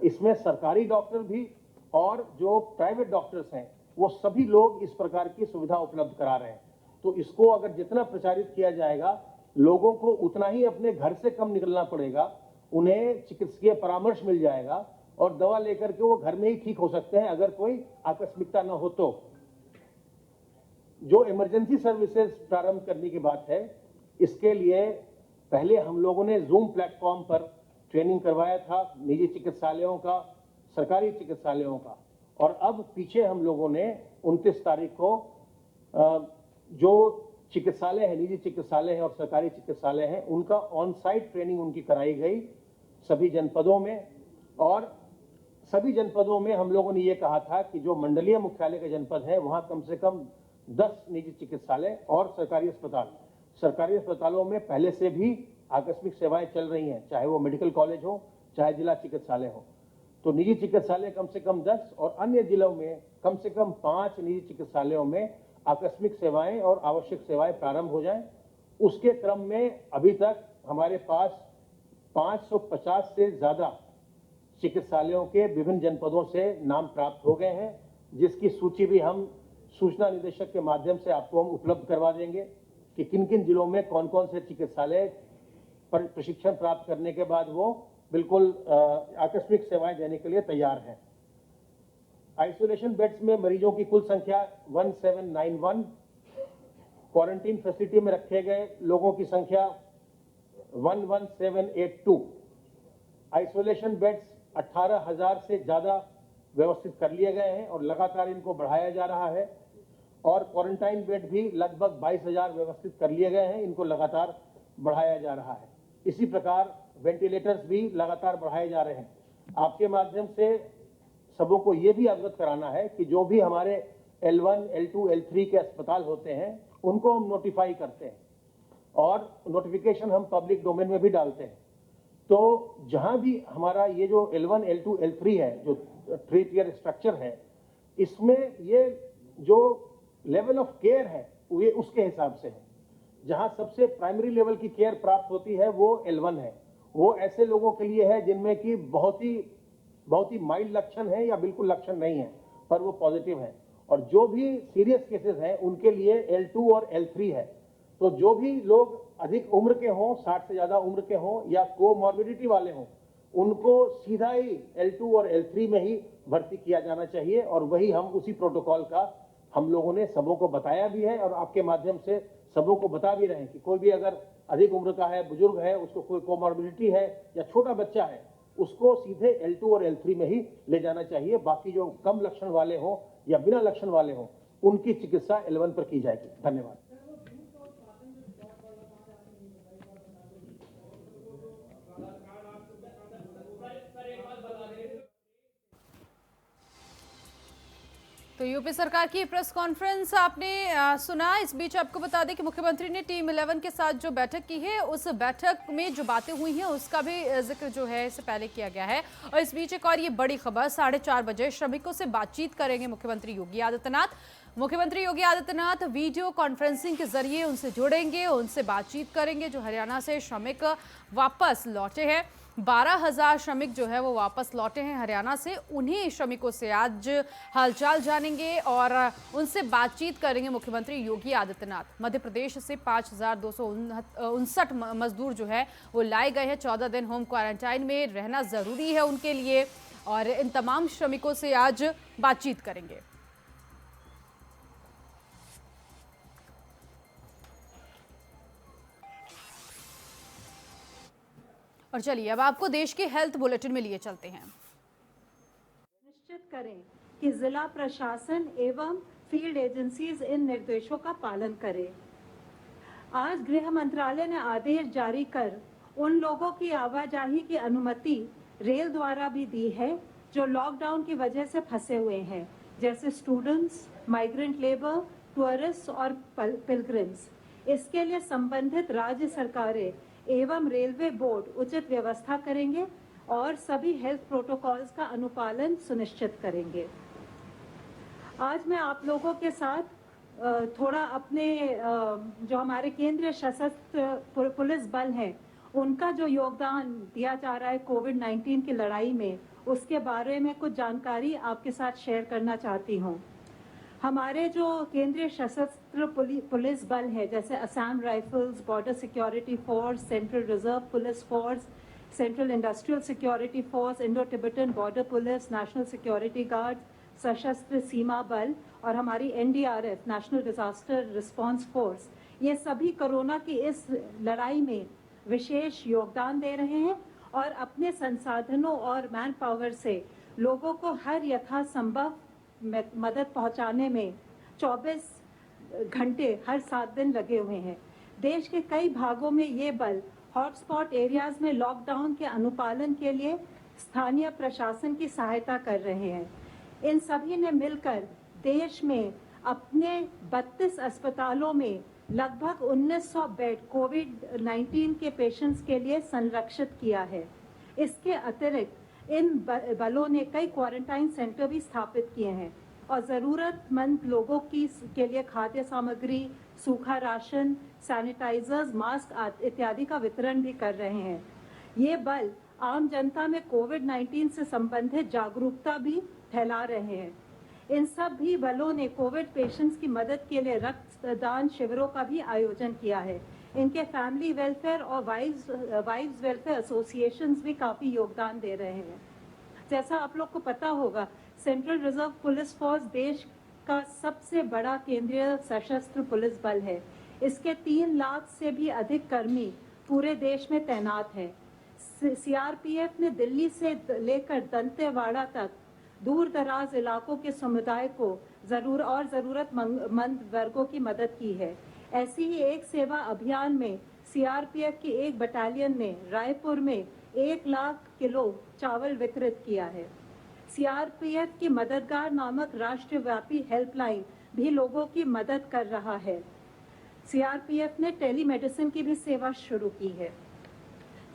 इसमें सरकारी डॉक्टर भी और जो प्राइवेट डॉक्टर्स हैं वो सभी लोग इस प्रकार की सुविधा उपलब्ध करा रहे हैं। तो इसको अगर जितना प्रचारित किया जाएगा, लोगों को उतना ही अपने घर से कम निकलना पड़ेगा, उन्हें चिकित्सकीय परामर्श मिल जाएगा और दवा लेकर के वो घर में ही ठीक हो सकते हैं अगर कोई आकस्मिकता न हो तो। जो इमरजेंसी सर्विसेज प्रारंभ करने की बात है, इसके लिए पहले हम लोगों ने जूम प्लेटफॉर्म पर ट्रेनिंग करवाया था निजी चिकित्सालयों का, सरकारी चिकित्सालयों का, और अब पीछे हम लोगों ने 29 तारीख को जो चिकित्सालय है, निजी चिकित्सालय है और सरकारी चिकित्सालय है, उनका ऑन साइट ट्रेनिंग उनकी कराई गई सभी जनपदों में। और सभी जनपदों में हम लोगों ने ये कहा था कि जो मंडलीय मुख्यालय के जनपद है वहाँ कम से कम 10 निजी चिकित्सालय और सरकारी अस्पताल। सरकारी अस्पतालों में पहले से भी आकस्मिक सेवाएं चल रही हैं, चाहे वो मेडिकल कॉलेज हो, चाहे जिला चिकित्सालय हो। तो निजी चिकित्सालय कम से कम 10 और अन्य जिलों में कम से कम 5 निजी चिकित्सालयों में आकस्मिक सेवाएं और आवश्यक सेवाएं प्रारंभ हो जाएं। उसके क्रम में अभी तक हमारे पास 550 से ज़्यादा चिकित्सालयों के विभिन्न जनपदों से नाम प्राप्त हो गए हैं, जिसकी सूची भी हम सूचना निदेशक के माध्यम से आपको हम उपलब्ध करवा देंगे कि किन किन जिलों में कौन कौन से चिकित्सालय पर प्रशिक्षण प्राप्त करने के बाद वो बिल्कुल आकस्मिक सेवाएं देने के लिए तैयार हैं। आइसोलेशन बेड्स में मरीजों की कुल संख्या 1791, क्वारंटीन फैसिलिटी में रखे गए लोगों की संख्या 11782। आइसोलेशन बेड्स 18,000 से ज़्यादा व्यवस्थित कर लिए गए हैं और लगातार इनको बढ़ाया जा रहा है। और क्वारंटाइन बेड भी लगभग 22,000 व्यवस्थित कर लिए गए हैं, इनको लगातार बढ़ाया जा रहा है। इसी प्रकार वेंटिलेटर्स भी लगातार बढ़ाए जा रहे हैं। आपके माध्यम से सबों को ये भी अवगत कराना है कि जो भी हमारे L1, L2, L3 के अस्पताल होते हैं उनको हम नोटिफाई करते हैं और नोटिफिकेशन हम पब्लिक डोमेन में भी डालते हैं। तो जहां भी हमारा ये जो L1, L2, L3 है, जो 3 टियर स्ट्रक्चर है, इसमें ये जो लेवल ऑफ केयर है ये उसके हिसाब से है। जहां सबसे प्राइमरी लेवल की केयर प्राप्त होती है वो L1 है। वो ऐसे लोगों के लिए है जिनमें कि बहुत ही माइल्ड लक्षण है या बिल्कुल लक्षण नहीं है पर वो पॉजिटिव है, और जो भी सीरियस केसेस हैं उनके लिए L2 और L3 है। तो जो भी लोग अधिक उम्र के हों, 60 से ज़्यादा उम्र के हों या कोमॉर्बिडिटी वाले हों, उनको सीधा ही L2 और L3 में ही भर्ती किया जाना चाहिए। और वही हम उसी प्रोटोकॉल का हम लोगों ने सबों को बताया भी है और आपके माध्यम से सबों को बता भी रहे हैं कि कोई भी अगर अधिक उम्र का है, बुजुर्ग है, उसको कोई कोमॉर्बिडिटी है या छोटा बच्चा है, उसको सीधे L2 और L3 में ही ले जाना चाहिए। बाकी जो कम लक्षण वाले हों या बिना लक्षण वाले हों, उनकी चिकित्सा L1 पर की जाएगी। धन्यवाद।
तो यूपी सरकार की प्रेस कॉन्फ्रेंस आपने सुना। इस बीच आपको बता दें कि मुख्यमंत्री ने टीम 11 के साथ जो बैठक की है, उस बैठक में जो बातें हुई हैं उसका भी जिक्र जो है इससे पहले किया गया है। और इस बीच एक और ये बड़ी खबर, 4:30 बजे श्रमिकों से बातचीत करेंगे मुख्यमंत्री योगी आदित्यनाथ। मुख्यमंत्री योगी आदित्यनाथ वीडियो कॉन्फ्रेंसिंग के जरिए उनसे जुड़ेंगे, उनसे बातचीत करेंगे जो हरियाणा से श्रमिक वापस लौटे हैं। 12,000 श्रमिक जो है वो वापस लौटे हैं हरियाणा से। उन्हीं श्रमिकों से आज हालचाल जानेंगे और उनसे बातचीत करेंगे मुख्यमंत्री योगी आदित्यनाथ। मध्य प्रदेश से 5,259 मजदूर जो है वो लाए गए हैं। 14 दिन होम क्वारंटाइन में रहना ज़रूरी है उनके लिए और इन तमाम श्रमिकों से आज बातचीत करेंगे। और चलिए अब आपको देश के हेल्थ बुलेटिन में लिए चलते हैं।
निश्चित करें कि जिला प्रशासन एवं फील्ड एजेंसीज इन निर्देशों का पालन करें। आज गृह मंत्रालय ने आदेश जारी कर उन लोगों की आवाजाही की अनुमति रेल द्वारा भी दी है जो लॉकडाउन की वजह से फंसे हुए हैं, जैसे स्टूडेंट्स, माइग्रेंट लेबर, टूरिस्ट और पिलग्रिम्स। इसके लिए संबंधित राज्य सरकारें एवं रेलवे बोर्ड उचित व्यवस्था करेंगे और सभी हेल्थ प्रोटोकॉल्स का अनुपालन सुनिश्चित करेंगे। आज मैं आप लोगों के साथ थोड़ा अपने जो हमारे केंद्रीय सशस्त्र पुलिस बल हैं उनका जो योगदान दिया जा रहा है कोविड-19 की लड़ाई में, उसके बारे में कुछ जानकारी आपके साथ शेयर करना चाहती हूँ। हमारे जो केंद्रीय सशस्त्र पुलिस बल है, जैसे Assam rifles, border security force, central reserve police force, central industrial security force, Indo Tibetan border police, national security guard, सशस्त्र सीमा बल और हमारी NDRF national disaster response force, ये सभी कोरोना की इस लड़ाई में विशेष योगदान दे रहे हैं और अपने संसाधनों और मैन पावर से लोगों को हर यथासंभव मदद पहुंचाने में 24 घंटे हर 7 दिन लगे हुए हैं। देश के कई भागों में ये बल हॉटस्पॉट एरियाज में लॉकडाउन के अनुपालन के लिए स्थानीय प्रशासन की सहायता कर रहे हैं। इन सभी ने मिलकर देश में अपने 32 अस्पतालों में लगभग 1900 बेड कोविड-19 के पेशेंट्स के लिए संरक्षित किया है। इसके अतिरिक्त इन बलों ने कई क्वारंटाइन सेंटर भी स्थापित किए हैं और ज़रूरतमंद लोगों के लिए खाद्य सामग्री, सूखा राशन, सैनिटाइजर्स, मास्क इत्यादि का वितरण भी कर रहे हैं। ये बल आम जनता में कोविड-19 से संबंधित जागरूकता भी फैला रहे हैं। इन सब भी बलों ने कोविड पेशेंट्स की मदद के लिए रक्तदान शिविरों का भी आयोजन किया है। इनके फैमिली वेलफेयर और वाइव्स वेलफेयर एसोसिएशंस भी काफ़ी योगदान दे रहे हैं। जैसा आप लोग को पता होगा, सेंट्रल रिजर्व पुलिस फोर्स देश का सबसे बड़ा केंद्रीय सशस्त्र पुलिस बल है। इसके 3 लाख से भी अधिक कर्मी पूरे देश में तैनात हैं। CRPF ने दिल्ली से लेकर दंतेवाड़ा तक दूर दराज इलाकों के समुदाय को ज़रूरतमंद वर्गों की मदद की है। ऐसी ही एक सेवा अभियान में CRPF की एक बटालियन ने रायपुर में 1 लाख किलो चावल वितरित किया है। CRPF की मददगार नामक राष्ट्रव्यापी हेल्पलाइन भी लोगों की मदद कर रहा है। CRPF ने टेलीमेडिसिन की भी सेवा शुरू की है।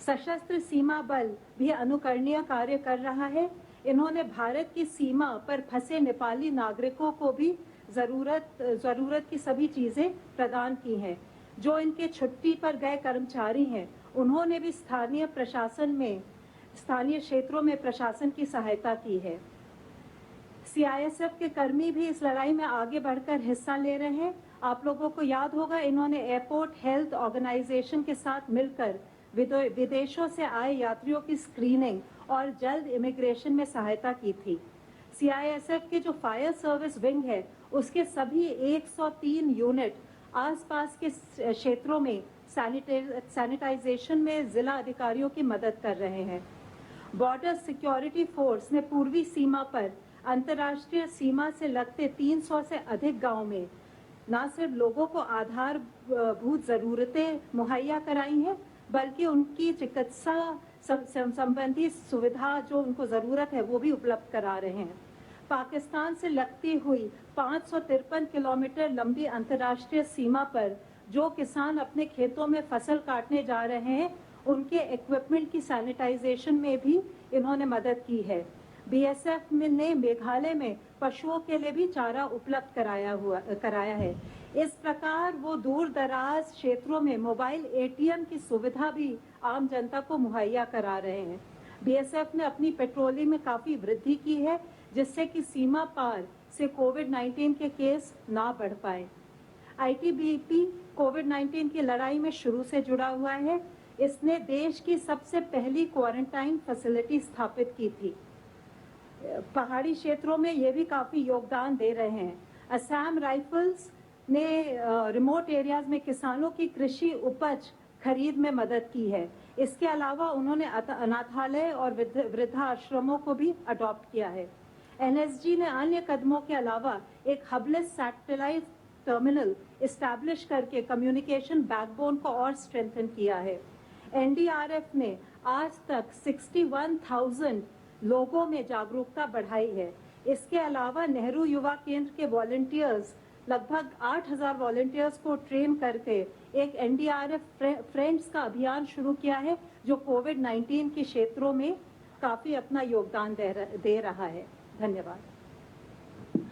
सशस्त्र सीमा बल भी अनुकरणीय कार्य कर रहा है। इन्होंने भारत की सीमा पर फंसे नेपाली नागरिकों को भी ज़रूरत की सभी चीज़ें प्रदान की हैं। जो इनके छुट्टी पर गए कर्मचारी हैं, उन्होंने भी स्थानीय क्षेत्रों में प्रशासन की सहायता की है। सीआईएसएफ के कर्मी भी इस लड़ाई में आगे बढ़कर हिस्सा ले रहे हैं। आप लोगों को याद होगा, इन्होंने एयरपोर्ट हेल्थ ऑर्गेनाइजेशन के साथ मिलकर विदेशों से आए यात्रियों की स्क्रीनिंग और जल्द इमिग्रेशन में सहायता की थी। सीआईएसएफ के जो फायर सर्विस विंग है, उसके सभी 103 यूनिट आसपास के क्षेत्रों में सैनिटाइजेशन में जिला अधिकारियों की मदद कर रहे हैं। बॉर्डर सिक्योरिटी फोर्स ने पूर्वी सीमा पर अंतर्राष्ट्रीय सीमा से लगते 300 से अधिक गांव में न सिर्फ लोगों को आधारभूत जरूरतें मुहैया कराई हैं, बल्कि उनकी चिकित्सा संबंधी सुविधा जो उनको जरूरत है वो भी उपलब्ध करा रहे हैं। पाकिस्तान से लगती हुई 553 किलोमीटर लंबी अंतर्राष्ट्रीय सीमा पर जो किसान अपने खेतों में फसल काटने जा रहे हैं, उनके इक्विपमेंट की सैनिटाइजेशन में भी इन्होंने मदद की है। बीएसएफ ने मेघालय में पशुओं के लिए भी चारा उपलब्ध कराया है। इस प्रकार वो दूर दराज क्षेत्रों में मोबाइल एटीएम की सुविधा भी आम जनता को मुहैया करा रहे हैं। बीएसएफ ने अपनी पेट्रोलिंग में काफी वृद्धि की है, जिससे कि सीमा पार से कोविड-19 के केस ना बढ़ पाए। आईटीबीपी कोविड-19 की लड़ाई में शुरू से जुड़ा हुआ है। इसने देश की सबसे पहली क्वारंटाइन फैसिलिटी स्थापित की थी। पहाड़ी क्षेत्रों में ये भी काफी योगदान दे रहे हैं। असम राइफल्स ने रिमोट एरियाज में किसानों की कृषि उपज खरीद में मदद की है। इसके अलावा उन्होंने अनाथालय और वृद्धाश्रमों को भी अडॉप्ट किया है। एनएसजी ने अन्य कदमों के अलावा एक हबलेस सैटेलाइट टर्मिनल इस्टेब्लिश करके कम्युनिकेशन बैकबोन को और स्ट्रेंथन किया है। एनडीआरएफ ने आज तक 61,000 लोगों में जागरूकता बढ़ाई है। इसके अलावा नेहरू युवा केंद्र के वॉलंटियर्स लगभग 8,000 वॉलंटियर्स को ट्रेन करके एक एनडीआरएफ फ्रेंड्स का अभियान शुरू किया है, जो कोविड-19 के क्षेत्रों में काफी अपना योगदान दे रहा है। धन्यवाद।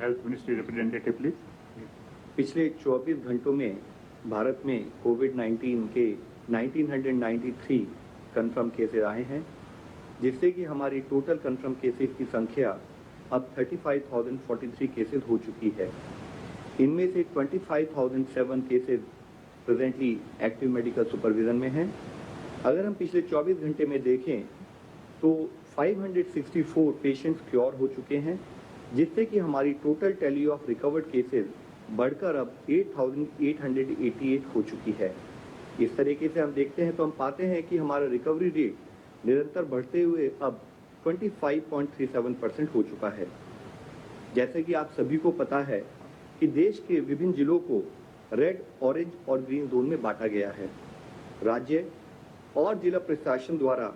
Health ministry representative please.
पिछले 24 घंटों में भारत में कोविड-19 के 1993 कंफर्म केसेस आए हैं, जिससे कि हमारी टोटल कंफर्म केसेस की संख्या अब 35,043 केसेस हो चुकी है। इनमें से 25,007 cases presently active medical supervision में हैं। अगर हम पिछले 24 घंटे में देखें तो 564 पेशेंट्स क्योर हो चुके हैं, जिससे कि हमारी total tally of recovered cases बढ़कर अब 8,888 हो चुकी है। इस तरीके से हम देखते हैं तो हम पाते हैं कि हमारा रिकवरी रेट निरंतर बढ़ते हुए अब 25.37% हो चुका है। जैसे कि आप सभी को पता है कि देश के विभिन्न जिलों को रेड, ऑरेंज और ग्रीन जोन में बांटा गया है। राज्य और जिला प्रशासन द्वारा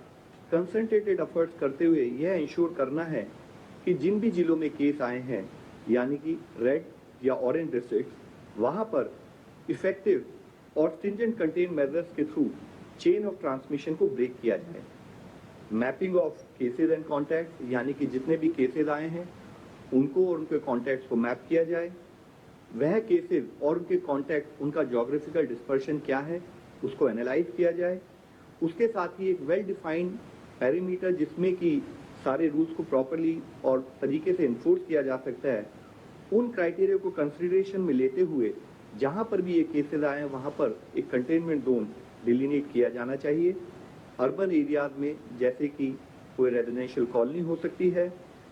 कंसंट्रेटेड एफर्ट्स करते हुए यह इंश्योर करना है कि जिन भी जिलों में केस आए हैं, यानी कि रेड या ऑरेंज डिस्ट्रिक्ट, वहां पर इफेक्टिव और स्ट्रिंजेंट कंटेन मेजर्स के थ्रू चेन ऑफ ट्रांसमिशन को ब्रेक किया जाए। Mapping of cases and contact, यानी कि जितने भी केसेस आए हैं उनको और उनके कॉन्टैक्ट्स को मैप किया जाए। वह केसेस और उनके कॉन्टैक्ट, उनका जोग्राफिकल डिस्पर्शन क्या है, उसको एनालाइज किया जाए। उसके साथ ही एक वेल डिफाइंड पैरामीटर जिसमें कि सारे रूल्स को प्रॉपरली और तरीके से इन्फोर्स किया जा सकता है, उन क्राइटेरिया को कंसिडरेशन में लेते हुए जहां पर भी ये केसेस आए हैं वहां पर एक कंटेनमेंट जोन डिलिनेट किया जाना चाहिए। अर्बन एरियाज में जैसे कि कोई रेजिडेंशियल कॉलोनी हो सकती है,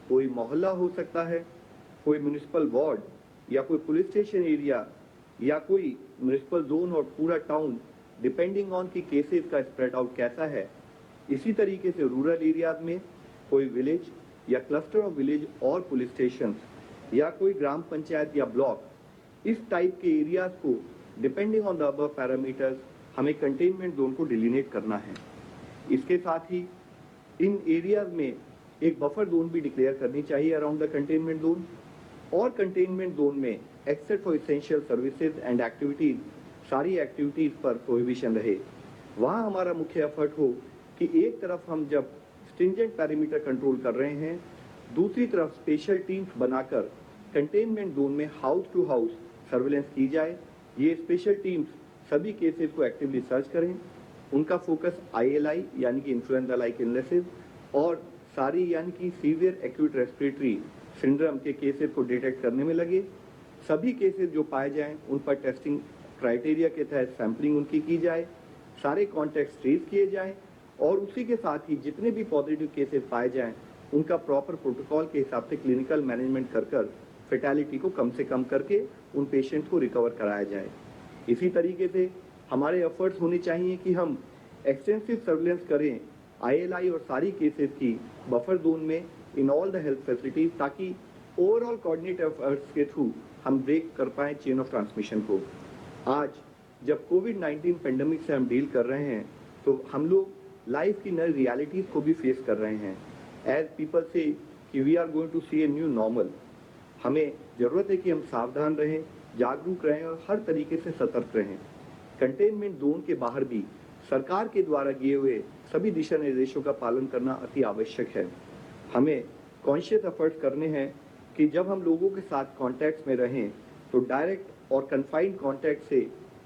कोई मोहल्ला हो सकता है, कोई म्यूनिसिपल वार्ड या कोई पुलिस स्टेशन एरिया या कोई म्यूनिसिपल जोन और पूरा टाउन, डिपेंडिंग ऑन की केसेस का स्प्रेड आउट कैसा है। इसी तरीके से रूरल एरियाज में कोई विलेज या क्लस्टर ऑफ विलेज और पुलिस स्टेशन या कोई ग्राम पंचायत या ब्लॉक, इस टाइप के एरियाज को depending on the above parameters हमें कंटेनमेंट जोन को डिलिनेट करना है। इसके साथ ही इन एरियाज में एक बफर जोन भी डिक्लेयर करनी चाहिए अराउंड द कंटेनमेंट जोन, और कंटेनमेंट जोन में except for essential services and activities, सारी एक्टिविटीज पर प्रोहिबिशन रहे। वहाँ हमारा मुख्य एफर्ट हो कि एक तरफ हम जब स्ट्रिंजेंट पैरामीटर कंट्रोल कर रहे हैं, दूसरी तरफ स्पेशल टीम्स बनाकर कंटेनमेंट जोन में हाउस टू हाउस सर्विलेंस की जाए। ये स्पेशल टीम्स सभी केसेस को एक्टिवली सर्च करें। उनका फोकस ILI यानी कि इन्फ्लुएंजा लाइक इलनेसेस और सारी यानी कि सीवियर एक्यूट रेस्पिरेटरी सिंड्रोम के केसेस को डिटेक्ट करने में लगे। सभी केसेस जो पाए जाएं उन पर टेस्टिंग क्राइटेरिया के तहत सैंपलिंग उनकी की जाए, सारे कॉन्टैक्ट्स ट्रेस किए जाएं और उसी के साथ ही जितने भी पॉजिटिव केसेस पाए जाएं उनका प्रॉपर प्रोटोकॉल के हिसाब से क्लिनिकल मैनेजमेंट कर फेटालिटी को कम से कम करके उन पेशेंट को रिकवर कराया जाए। इसी तरीके से हमारे एफर्ट्स होने चाहिए कि हम एक्सटेंसिव सर्विलेंस करें ILI और सारी केसेस की बफर जोन में in all the health facilities, ताकि ओवरऑल कोऑर्डिनेट एफर्ट्स के थ्रू हम ब्रेक कर पाएं चेन ऑफ ट्रांसमिशन को। आज जब कोविड-19 पेंडेमिक से हम डील कर रहे हैं तो हम लोग लाइफ की नई रियलिटीज को भी फेस कर रहे हैं। एज पीपल से कि we are going to see a new normal. हमें जरूरत है कि हम सावधान रहें, जागरूक रहें और हर तरीके से सतर्क रहें। कंटेनमेंट जोन के बाहर भी सरकार के द्वारा किए हुए सभी दिशा निर्देशों का पालन करना अति आवश्यक है। हमें कॉन्शियस एफर्ट्स करने हैं कि जब हम लोगों के साथ कॉन्टैक्ट्स में रहें तो डायरेक्ट और कन्फाइंड कॉन्टैक्ट से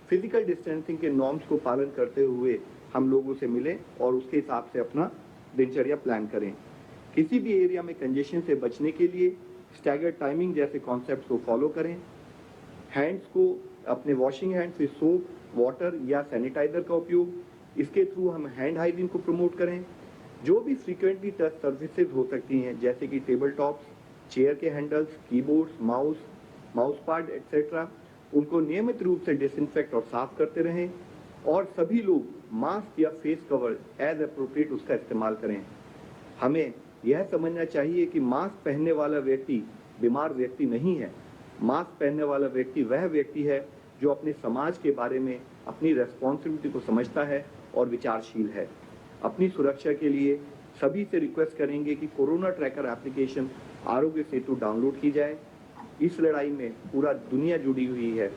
फिजिकल डिस्टेंसिंग के नॉर्म्स को पालन करते हुए हम लोगों से मिलें और उसके हिसाब से अपना दिनचर्या प्लान करें। किसी भी एरिया में कंजेशन से बचने के लिए स्टैगर्ड टाइमिंग जैसे कॉन्सेप्ट्स को फॉलो करें। हैंड्स को अपने washing hands with soap, water या सैनिटाइजर का उपयोग, इसके थ्रू हम हैंड हाइजीन को प्रमोट करें। जो भी फ्रीक्वेंटली टच सर्विसेज हो सकती हैं जैसे कि टेबल टॉप्स, चेयर के handles, keyboards, mouse pad etcetera, उनको नियमित रूप से डिसइंफेक्ट और साफ करते रहें और सभी लोग मास्क या फेस कवर एज अप्रोप्रिएट उसका इस्तेमाल करें। हमें यह समझना चाहिए कि मास्क पहनने वाला व्यक्ति बीमार व्यक्ति नहीं है। मास्क पहनने वाला व्यक्ति वह व्यक्ति है जो अपने समाज के बारे में अपनी रेस्पॉन्सिबिलिटी को समझता है और विचारशील है। अपनी सुरक्षा के लिए सभी से रिक्वेस्ट करेंगे कि corona tracker application Aarogya Setu download की जाए। इस लड़ाई में पूरा दुनिया जुड़ी हुई है।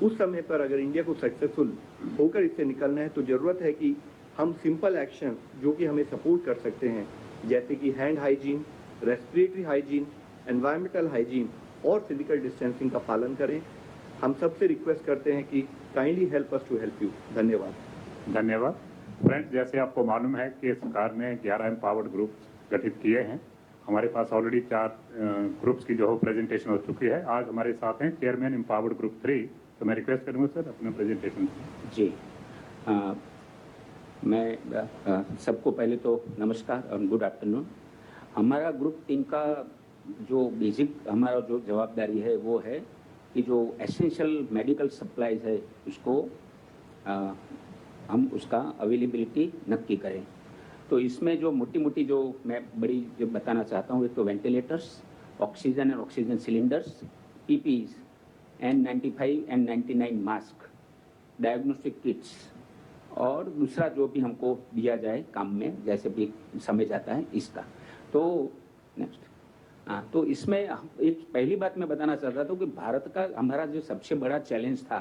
उस समय पर अगर इंडिया को सक्सेसफुल होकर इससे निकलना है तो ज़रूरत है कि हम सिंपल एक्शन जो कि हमें सपोर्ट कर सकते हैं जैसे कि hand hygiene, respiratory hygiene, environmental hygiene और फिजिकल डिस्टेंसिंग का पालन करें। हम सबसे रिक्वेस्ट करते हैं कि kindly help us to help you. धन्यवाद।
धन्यवाद। फ्रेंड्स, जैसे आपको मालूम है कि सरकार ने 11 एम्पावर्ड ग्रुप्स गठित किए हैं। हमारे पास ऑलरेडी 4 ग्रुप्स की जो है प्रेजेंटेशन हो चुकी है। आज हमारे साथ हैं चेयरमैन एम्पावर्ड ग्रुप 3। तो मैं रिक्वेस्ट करूँगा सर अपना प्रेजेंटेशन।
जी, मैं सबको पहले तो नमस्कार और गुड आफ्टरनून। हमारा ग्रुप 3 का जो बेसिक हमारा जो जवाबदारी है वो है कि जो एसेंशियल मेडिकल सप्लाईज है उसको हम उसका अवेलेबिलिटी नक्की करें। तो इसमें जो मोटी मोटी जो मैं बड़ी जो बताना चाहता हूँ, एक तो वेंटिलेटर्स, ऑक्सीजन और oxygen cylinders, PPEs, N95 N99 mask, diagnostic kits और दूसरा जो भी हमको दिया जाए काम में जैसे भी समय जाता है इसका। तो नेक्स्ट, तो इसमें एक पहली बात मैं बताना चाहता था कि भारत का हमारा जो सबसे बड़ा चैलेंज था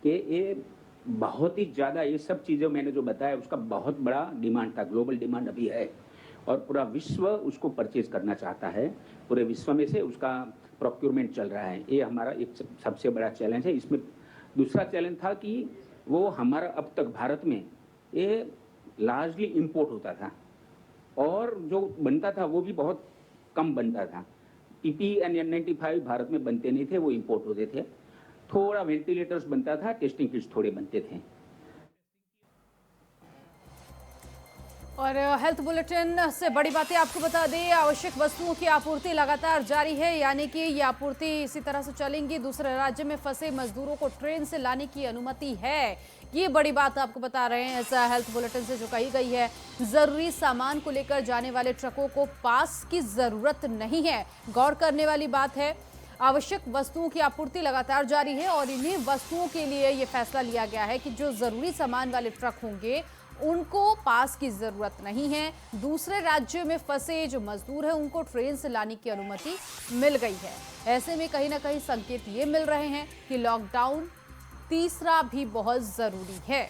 कि ये बहुत ही ज़्यादा ये सब चीज़ें मैंने जो बताया उसका बहुत बड़ा डिमांड था, ग्लोबल डिमांड अभी है और पूरा विश्व उसको परचेज करना चाहता है। पूरे विश्व में से उसका प्रोक्योरमेंट चल रहा है। ये हमारा एक सबसे बड़ा चैलेंज है। इसमें दूसरा चैलेंज था कि वो हमारा अब तक भारत में ये लार्जली इम्पोर्ट होता था और जो बनता था वो भी बहुत कम बनता था। PPE और N95 भारत में बनते नहीं थे, वो इम्पोर्ट होते थे। थोड़ा वेंटिलेटर्स बनता था, टेस्टिंग किट्स थोड़े बनते थे।
और हेल्थ बुलेटिन से बड़ी बातें आपको बता दें, आवश्यक वस्तुओं की आपूर्ति लगातार जारी है, यानी कि ये आपूर्ति इसी तरह से चलेंगी। दूसरे राज्य में फंसे मजदूरों को ट्रेन से लाने की अनुमति है, ये बड़ी बात आपको बता रहे हैं। ऐसा हेल्थ बुलेटिन से जो कही गई है, जरूरी सामान को लेकर जाने वाले ट्रकों को पास की जरूरत नहीं है। गौर करने वाली बात है, आवश्यक वस्तुओं की आपूर्ति लगातार जारी है और इन्हीं वस्तुओं के लिए ये फैसला लिया गया है कि जो जरूरी सामान वाले ट्रक होंगे उनको पास की जरूरत नहीं है। दूसरे राज्यों में फंसे जो मजदूर हैं उनको ट्रेन से लाने की अनुमति मिल गई है। ऐसे में कहीं ना कहीं संकेत ये मिल रहे हैं कि लॉकडाउन तीसरा भी बहुत जरूरी है।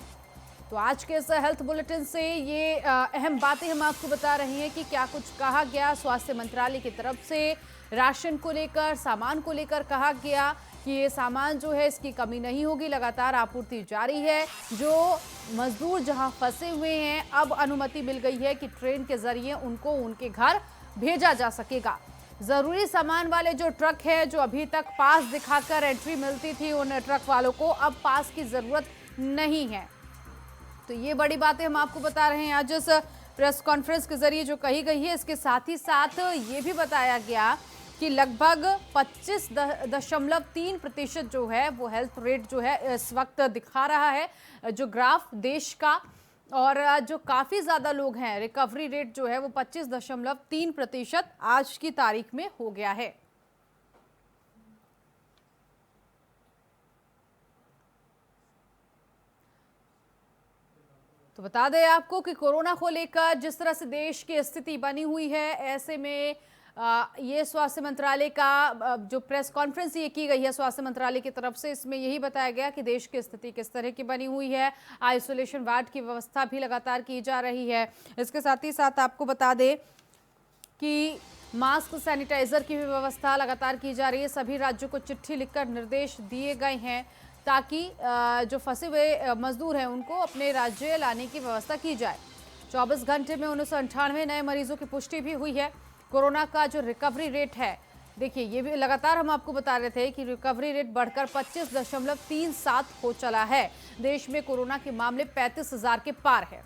तो आज के इस हेल्थ बुलेटिन से ये अहम बातें हम आपको बता रहे हैं कि क्या कुछ कहा गया स्वास्थ्य मंत्रालय की तरफ से। राशन को लेकर, सामान को लेकर कहा गया कि ये सामान जो है इसकी कमी नहीं होगी, लगातार आपूर्ति जारी है। जो मजदूर जहां फंसे हुए हैं अब अनुमति मिल गई है कि ट्रेन के जरिए उनको उनके घर भेजा जा सकेगा। जरूरी सामान वाले जो ट्रक है, जो अभी तक पास दिखाकर एंट्री मिलती थी उन ट्रक वालों को, अब पास की जरूरत नहीं है। तो ये बड़ी बातें हम आपको बता रहे हैं आज इस प्रेस कॉन्फ्रेंस के जरिए जो कही गई है। इसके साथ ही साथ ये भी बताया गया कि लगभग 25.3% जो है वो हेल्थ रेट जो है इस वक्त दिखा रहा है जो ग्राफ देश का, और जो काफ़ी ज़्यादा लोग हैं, रिकवरी रेट जो है वो 25.3% आज की तारीख में हो गया है। तो बता दें आपको कि कोरोना को लेकर जिस तरह से देश की स्थिति बनी हुई है, ऐसे में ये स्वास्थ्य मंत्रालय का जो प्रेस कॉन्फ्रेंस ये की गई है स्वास्थ्य मंत्रालय की तरफ से, इसमें यही बताया गया कि देश की स्थिति किस तरह की बनी हुई है। आइसोलेशन वार्ड की व्यवस्था भी लगातार की जा रही है। इसके साथ ही साथ आपको बता दें कि मास्क, सैनिटाइजर की भी व्यवस्था लगातार की जा रही है। सभी राज्यों को चिट्ठी लिखकर निर्देश दिए गए हैं ताकि जो फंसे हुए मजदूर हैं उनको अपने राज्य लाने की व्यवस्था की जाए। 24 घंटे में 1998 नए मरीजों की पुष्टि भी हुई है। कोरोना का जो रिकवरी रेट है, देखिए ये भी लगातार हम आपको बता रहे थे कि रिकवरी रेट बढ़कर 25.37 हो चला है। देश में कोरोना के मामले 35,000 के पार है।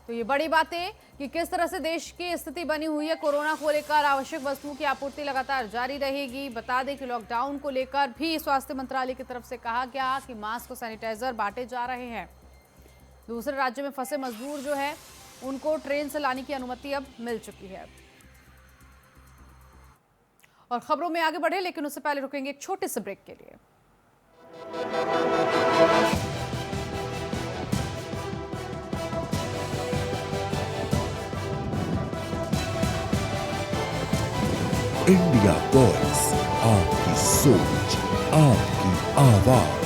तो ये बड़ी बात है कि किस तरह से देश की स्थिति बनी हुई है। कोरोना को लेकर आवश्यक वस्तुओं की आपूर्ति लगातार जारी रहेगी। बता दें कि लॉकडाउन को लेकर भी स्वास्थ्य मंत्रालय की तरफ से कहा गया कि मास्क और सैनिटाइजर बांटे जा रहे हैं। दूसरे राज्यों में फंसे मजदूर जो है उनको ट्रेन से लाने की अनुमति अब मिल चुकी है। और खबरों में आगे बढ़े, लेकिन उससे पहले रुकेंगे एक छोटे से ब्रेक के लिए।
इंडिया वॉइस, आपकी सोच, आपकी आवाज।